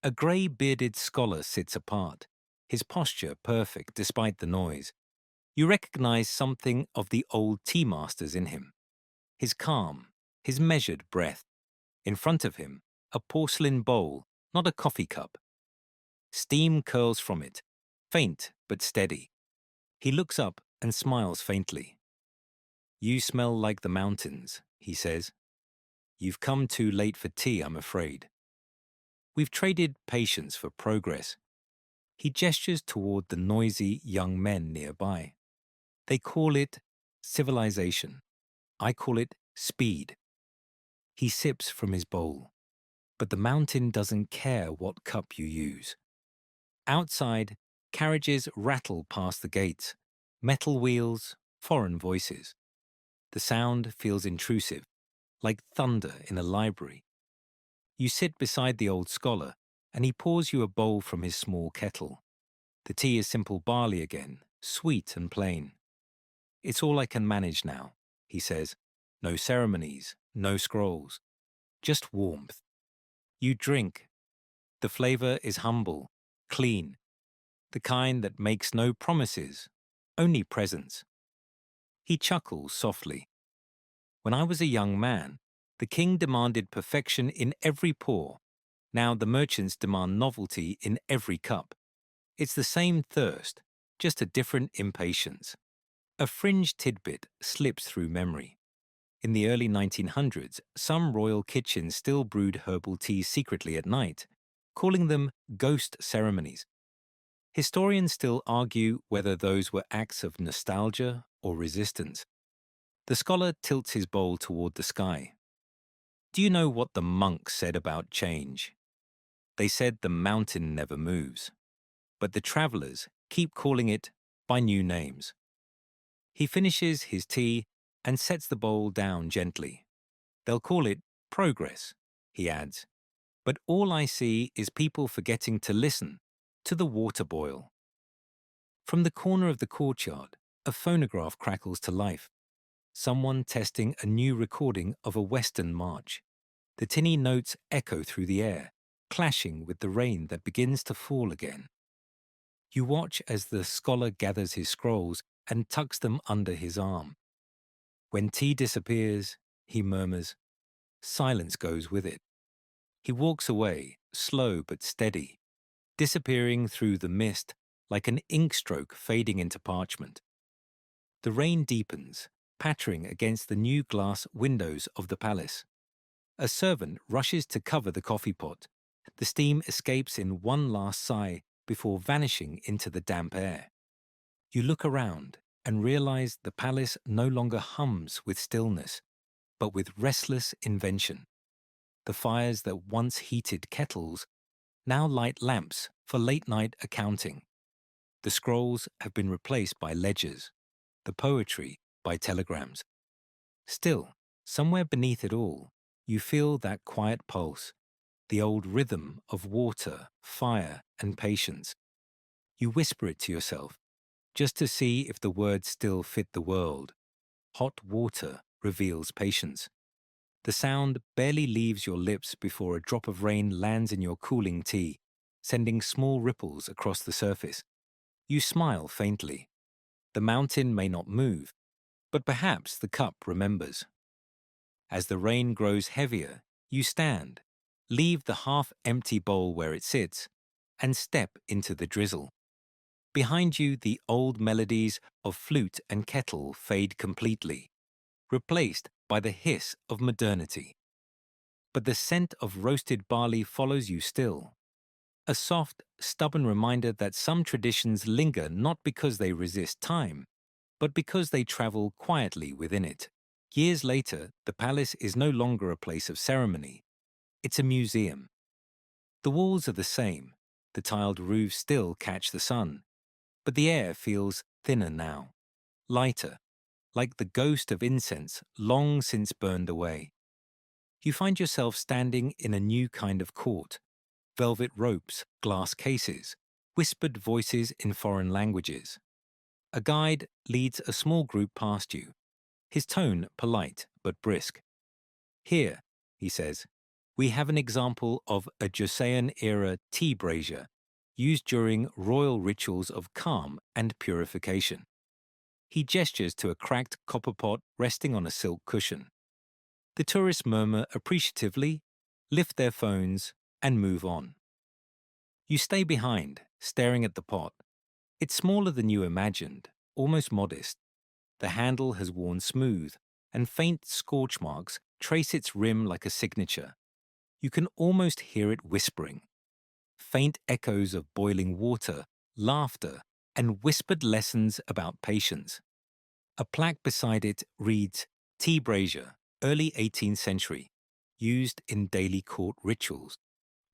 A grey-bearded scholar sits apart, his posture perfect despite the noise. You recognize something of the old tea masters in him. His calm, his measured breath. In front of him, a porcelain bowl, not a coffee cup. Steam curls from it, faint but steady. He looks up and smiles faintly. You smell like the mountains, he says. You've come too late for tea, I'm afraid. We've traded patience for progress. He gestures toward the noisy young men nearby. They call it civilization. I call it speed. He sips from his bowl. But the mountain doesn't care what cup you use. Outside, carriages rattle past the gates, metal wheels, foreign voices. The sound feels intrusive, like thunder in a library. You sit beside the old scholar, and he pours you a bowl from his small kettle. The tea is simple barley again, sweet and plain. It's all I can manage now, he says. No ceremonies, no scrolls, just warmth. You drink. The flavor is humble, clean, the kind that makes no promises, only presence. He chuckles softly. When I was a young man, the king demanded perfection in every pour. Now the merchants demand novelty in every cup. It's the same thirst, just a different impatience. A fringe tidbit slips through memory. In the early 1900s, some royal kitchens still brewed herbal teas secretly at night, calling them ghost ceremonies. Historians still argue whether those were acts of nostalgia or resistance. The scholar tilts his bowl toward the sky. Do you know what the monks said about change? They said the mountain never moves, but the travelers keep calling it by new names. He finishes his tea and sets the bowl down gently. They'll call it progress, he adds, but all I see is people forgetting to listen to the water boil. From the corner of the courtyard, a phonograph crackles to life. Someone testing a new recording of a Western march. The tinny notes echo through the air, clashing with the rain that begins to fall again. You watch as the scholar gathers his scrolls and tucks them under his arm. When tea disappears, he murmurs, silence goes with it. He walks away, slow but steady, disappearing through the mist like an ink stroke fading into parchment. The rain deepens, pattering against the new glass windows of the palace. A servant rushes to cover the coffee pot. The steam escapes in one last sigh before vanishing into the damp air. You look around and realize the palace no longer hums with stillness, but with restless invention. The fires that once heated kettles now light lamps for late-night accounting. The scrolls have been replaced by ledgers, the poetry by telegrams. Still, somewhere beneath it all, you feel that quiet pulse, the old rhythm of water, fire, and patience. You whisper it to yourself, just to see if the words still fit the world. Hot water reveals patience. The sound barely leaves your lips before a drop of rain lands in your cooling tea, sending small ripples across the surface. You smile faintly. The mountain may not move, but perhaps the cup remembers. As the rain grows heavier, you stand, leave the half-empty bowl where it sits, and step into the drizzle. Behind you, the old melodies of flute and kettle fade completely, replaced by the hiss of modernity. But the scent of roasted barley follows you still, a soft, stubborn reminder that some traditions linger not because they resist time, but because they travel quietly within it. Years later, the palace is no longer a place of ceremony. It's a museum. The walls are the same, the tiled roofs still catch the sun, but the air feels thinner now, lighter, like the ghost of incense long since burned away. You find yourself standing in a new kind of court. Velvet ropes, glass cases, whispered voices in foreign languages. A guide leads a small group past you, his tone polite but brisk. Here, he says, we have an example of a Joseon-era tea brazier used during royal rituals of calm and purification. He gestures to a cracked copper pot resting on a silk cushion. The tourists murmur appreciatively, lift their phones, and move on. You stay behind, staring at the pot. It's smaller than you imagined, almost modest. The handle has worn smooth, and faint scorch marks trace its rim like a signature. You can almost hear it whispering. Faint echoes of boiling water, laughter, and whispered lessons about patience. A plaque beside it reads, Tea brazier, early 18th century, used in daily court rituals.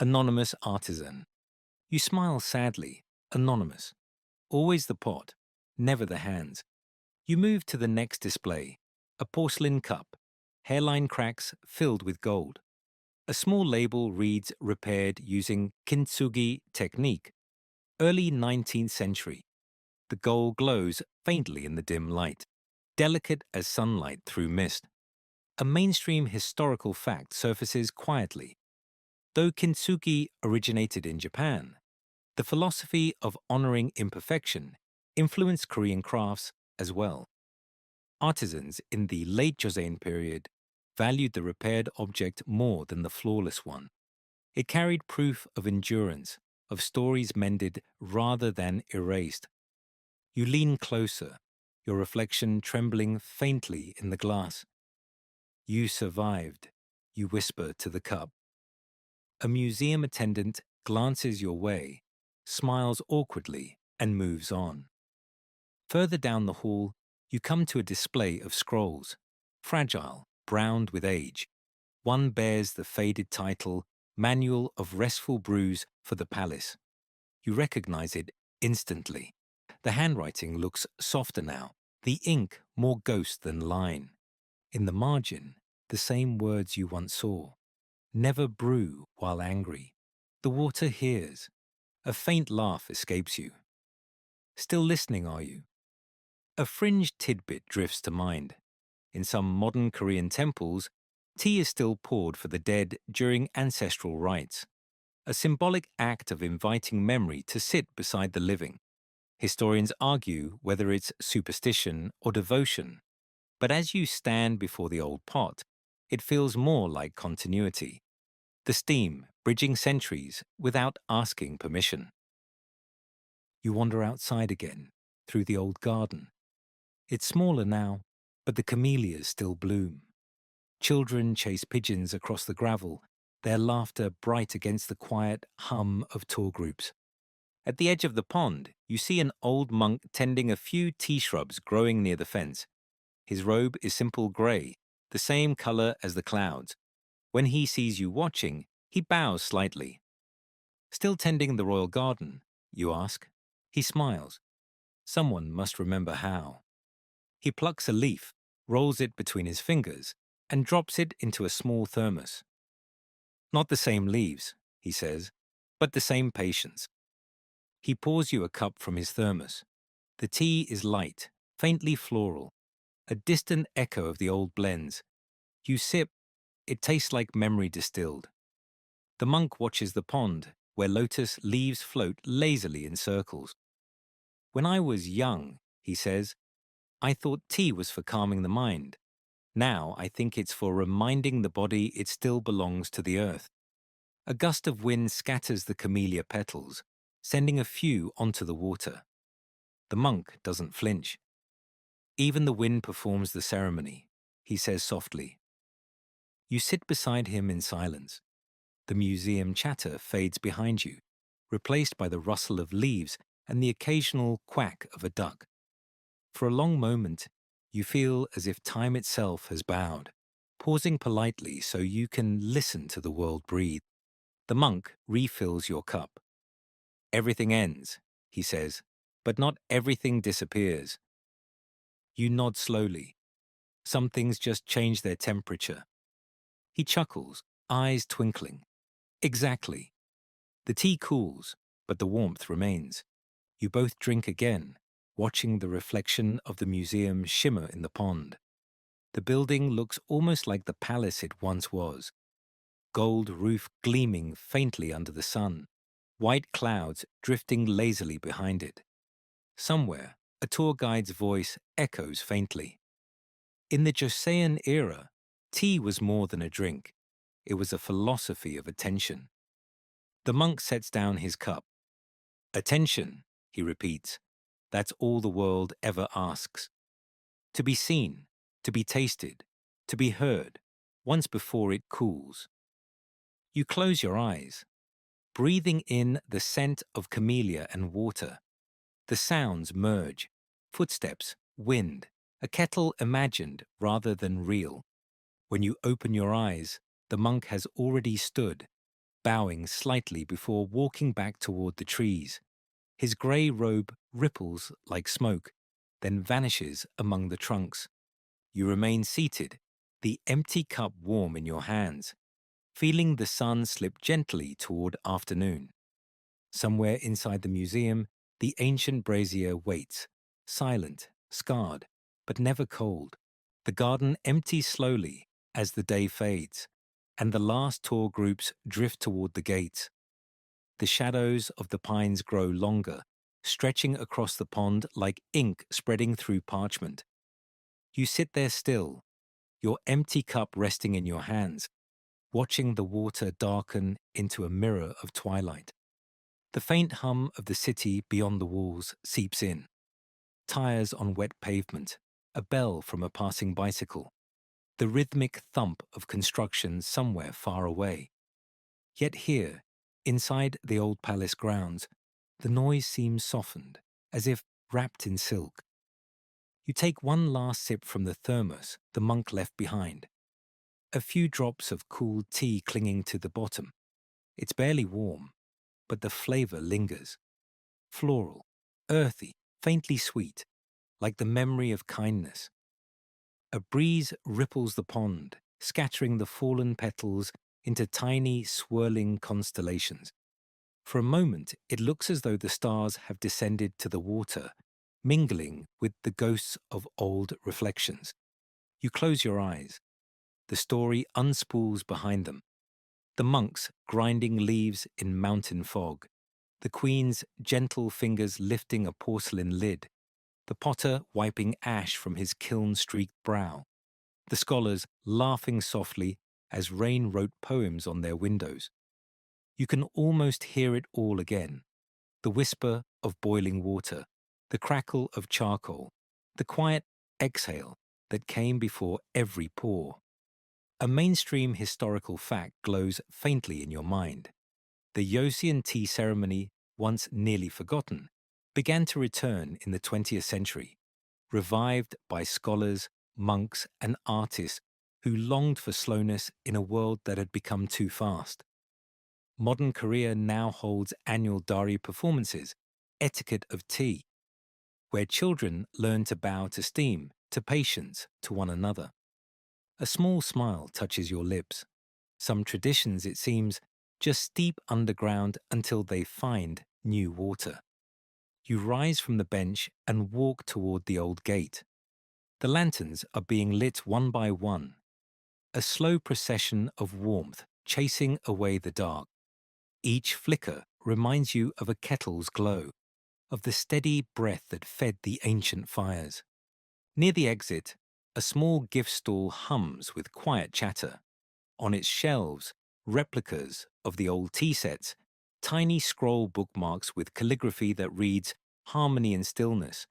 Anonymous artisan. You smile sadly, anonymous. Always the pot, never the hands. You move to the next display, a porcelain cup, hairline cracks filled with gold. A small label reads repaired using kintsugi technique, early 19th century. The gold glows faintly in the dim light, delicate as sunlight through mist. A mainstream historical fact surfaces quietly. Though kintsugi originated in Japan, the philosophy of honoring imperfection influenced Korean crafts as well. Artisans in the late Joseon period valued the repaired object more than the flawless one. It carried proof of endurance, of stories mended rather than erased. You lean closer, your reflection trembling faintly in the glass. You survived, you whisper to the cup. A museum attendant glances your way, smiles awkwardly, and moves on. Further down the hall, you come to a display of scrolls, fragile, browned with age. One bears the faded title, Manual of Restful Brews for the Palace. You recognize it instantly. The handwriting looks softer now, the ink more ghost than line. In the margin, the same words you once saw. Never brew while angry. The water hears. A faint laugh escapes you. Still listening, are you? A fringe tidbit drifts to mind. In some modern Korean temples, tea is still poured for the dead during ancestral rites, a symbolic act of inviting memory to sit beside the living. Historians argue whether it's superstition or devotion, but as you stand before the old pot, It feels more like continuity. The steam, bridging centuries without asking permission. You wander outside again, through the old garden. It's smaller now, but the camellias still bloom. Children chase pigeons across the gravel, their laughter bright against the quiet hum of tour groups. At the edge of the pond, you see an old monk tending a few tea shrubs growing near the fence. His robe is simple grey, the same colour as the clouds. When he sees you watching, he bows slightly. Still tending the royal garden, you ask. He smiles. Someone must remember how. He plucks a leaf, rolls it between his fingers, and drops it into a small thermos. Not the same leaves, he says, but the same patience. He pours you a cup from his thermos. The tea is light, faintly floral, a distant echo of the old blends. You sip, it tastes like memory distilled. The monk watches the pond, where lotus leaves float lazily in circles. When I was young, he says, I thought tea was for calming the mind. Now I think it's for reminding the body it still belongs to the earth. A gust of wind scatters the camellia petals, sending a few onto the water. The monk doesn't flinch. Even the wind performs the ceremony, he says softly. You sit beside him in silence. The museum chatter fades behind you, replaced by the rustle of leaves and the occasional quack of a duck. For a long moment, you feel as if time itself has bowed, pausing politely so you can listen to the world breathe. The monk refills your cup. Everything ends, he says, but not everything disappears. You nod slowly. Some things just change their temperature. He chuckles, eyes twinkling. Exactly. The tea cools, but the warmth remains. You both drink again, watching the reflection of the museum shimmer in the pond. The building looks almost like the palace it once was. Gold roof gleaming faintly under the sun, white clouds drifting lazily behind it. Somewhere, a tour guide's voice echoes faintly. In the Joseon era, tea was more than a drink. It was a philosophy of attention. The monk sets down his cup. Attention, he repeats. That's all the world ever asks. To be seen, to be tasted, to be heard, once before it cools. You close your eyes, breathing in the scent of camellia and water. The sounds merge. Footsteps, wind, a kettle imagined rather than real. When you open your eyes, the monk has already stood, bowing slightly before walking back toward the trees. His grey robe ripples like smoke, then vanishes among the trunks. You remain seated, the empty cup warm in your hands, feeling the sun slip gently toward afternoon. Somewhere inside the museum, the ancient brazier waits, silent, scarred, but never cold. The garden empties slowly as the day fades, and the last tour groups drift toward the gates. The shadows of the pines grow longer, stretching across the pond like ink spreading through parchment. You sit there still, your empty cup resting in your hands, watching the water darken into a mirror of twilight. The faint hum of the city beyond the walls seeps in. Tires on wet pavement, a bell from a passing bicycle, the rhythmic thump of construction somewhere far away. Yet here, inside the old palace grounds, the noise seems softened, as if wrapped in silk. You take one last sip from the thermos the monk left behind. A few drops of cool tea clinging to the bottom. It's barely warm, but the flavor lingers. Floral, earthy, faintly sweet, like the memory of kindness. A breeze ripples the pond, scattering the fallen petals into tiny, swirling constellations. For a moment, it looks as though the stars have descended to the water, mingling with the ghosts of old reflections. You close your eyes. The story unspools behind them. The monks grinding leaves in mountain fog. The queen's gentle fingers lifting a porcelain lid. The potter wiping ash from his kiln-streaked brow. the scholars laughing softly as rain wrote poems on their windows. You can almost hear it all again: the whisper of boiling water, the crackle of charcoal, the quiet exhale that came before every pour. A mainstream historical fact glows faintly in your mind. The Joseon tea ceremony, once nearly forgotten, began to return in the 20th century, revived by scholars, monks, and artists who longed for slowness in a world that had become too fast. Modern Korea now holds annual Dari performances, etiquette of tea, where children learn to bow to steam, to patience, to one another. A small smile touches your lips. Some traditions, it seems, just steep underground until they find new water. You rise from the bench and walk toward the old gate. The lanterns are being lit one by one, a slow procession of warmth chasing away the dark. Each flicker reminds you of a kettle's glow, of the steady breath that fed the ancient fires. Near the exit, a small gift stall hums with quiet chatter. On its shelves, replicas of the old tea sets, tiny scroll bookmarks with calligraphy that reads "Harmony and Stillness,"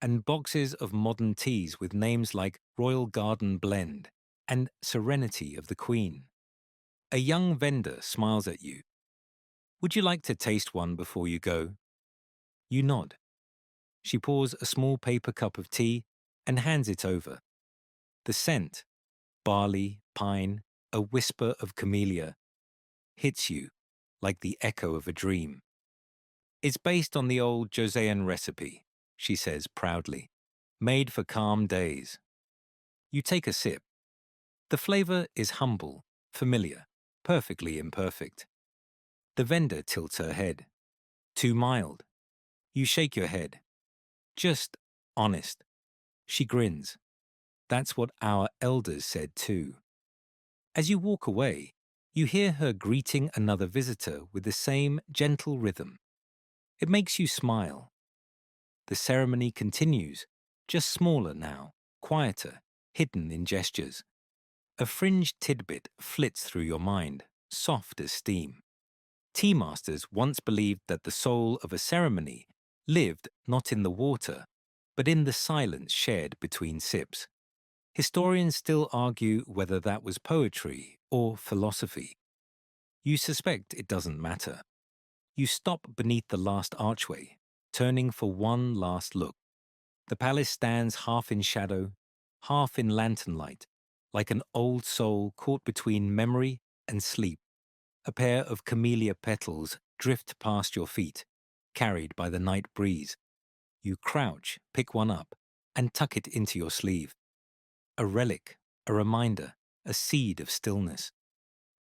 and boxes of modern teas with names like Royal Garden Blend and Serenity of the Queen. A young vendor smiles at you. "Would you like to taste one before you go?" You nod. She pours a small paper cup of tea and hands it over. The scent, barley, pine, a whisper of camellia, hits you like the echo of a dream. "It's based on the old Joseon recipe," she says proudly, "made for calm days." You take a sip. The flavor is humble, familiar, perfectly imperfect. The vendor tilts her head. "Too mild." You shake your head. "Just honest." She grins. "That's what our elders said too." As you walk away, you hear her greeting another visitor with the same gentle rhythm. It makes you smile. The ceremony continues, just smaller now, quieter, hidden in gestures. A fringed tidbit flits through your mind, soft as steam. Tea masters once believed that the soul of a ceremony lived not in the water, but in the silence shared between sips. Historians still argue whether that was poetry or philosophy. You suspect it doesn't matter. You stop beneath the last archway, turning for one last look. The palace stands half in shadow, half in lantern light, like an old soul caught between memory and sleep. A pair of camellia petals drift past your feet, carried by the night breeze. You crouch, pick one up, and tuck it into your sleeve. A relic, a reminder, a seed of stillness.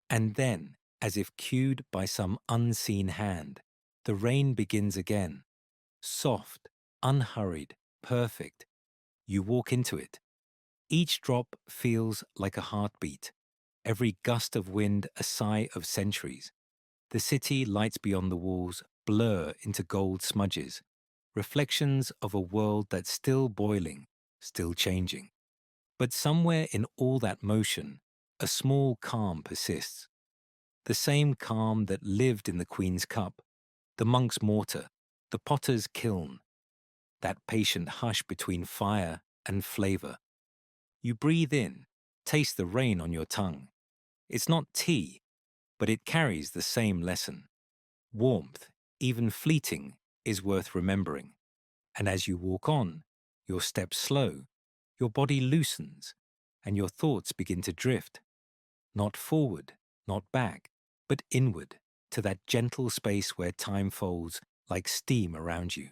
And then, as if cued by some unseen hand, the rain begins again. Soft, unhurried, perfect. You walk into it. Each drop feels like a heartbeat, every gust of wind a sigh of centuries. The city lights beyond the walls blur into gold smudges, reflections of a world that's still boiling, still changing. But somewhere in all that motion, a small calm persists. The same calm that lived in the Queen's cup, the monk's mortar, the potter's kiln, that patient hush between fire and flavor. You breathe in, taste the rain on your tongue. It's not tea, but it carries the same lesson. Warmth, even fleeting, is worth remembering. And as you walk on, your steps slow, your body loosens, and your thoughts begin to drift. Not forward, not back, but inward, to that gentle space where time folds like steam around you.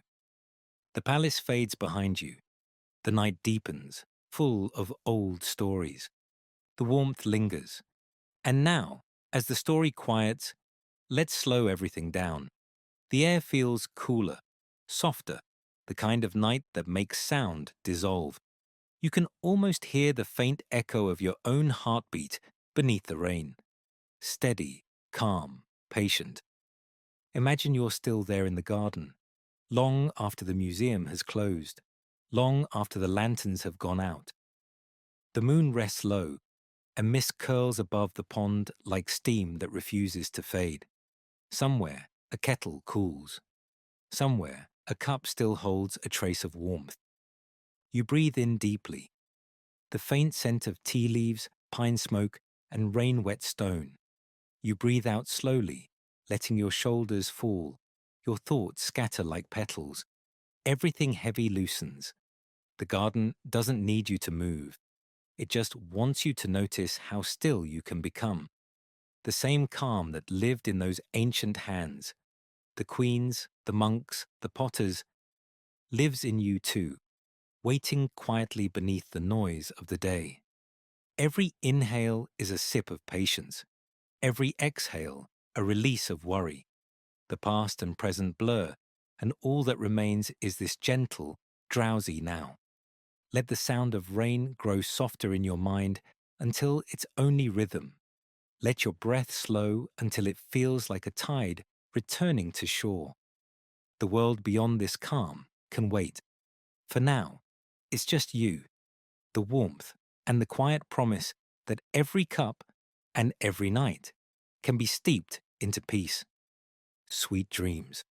The palace fades behind you. The night deepens, full of old stories. The warmth lingers. And now, as the story quiets, let's slow everything down. The air feels cooler, softer, the kind of night that makes sound dissolve. You can almost hear the faint echo of your own heartbeat beneath the rain. Steady, calm, patient. Imagine you're still there in the garden, long after the museum has closed, long after the lanterns have gone out. The moon rests low, and mist curls above the pond like steam that refuses to fade. Somewhere, a kettle cools. Somewhere, a cup still holds a trace of warmth. You breathe in deeply. The faint scent of tea leaves, pine smoke, and rain-wet stone. You breathe out slowly, letting your shoulders fall. Your thoughts scatter like petals. Everything heavy loosens. The garden doesn't need you to move. It just wants you to notice how still you can become. The same calm that lived in those ancient hands, the queens, the monks, the potters, lives in you too, waiting quietly beneath the noise of the day. Every inhale is a sip of patience. Every exhale, a release of worry. The past and present blur, and all that remains is this gentle, drowsy now. Let the sound of rain grow softer in your mind until it's only rhythm. Let your breath slow until it feels like a tide returning to shore. The world beyond this calm can wait. For now, it's just you, the warmth, and the quiet promise that every cup and every night can be steeped into peace. Sweet dreams.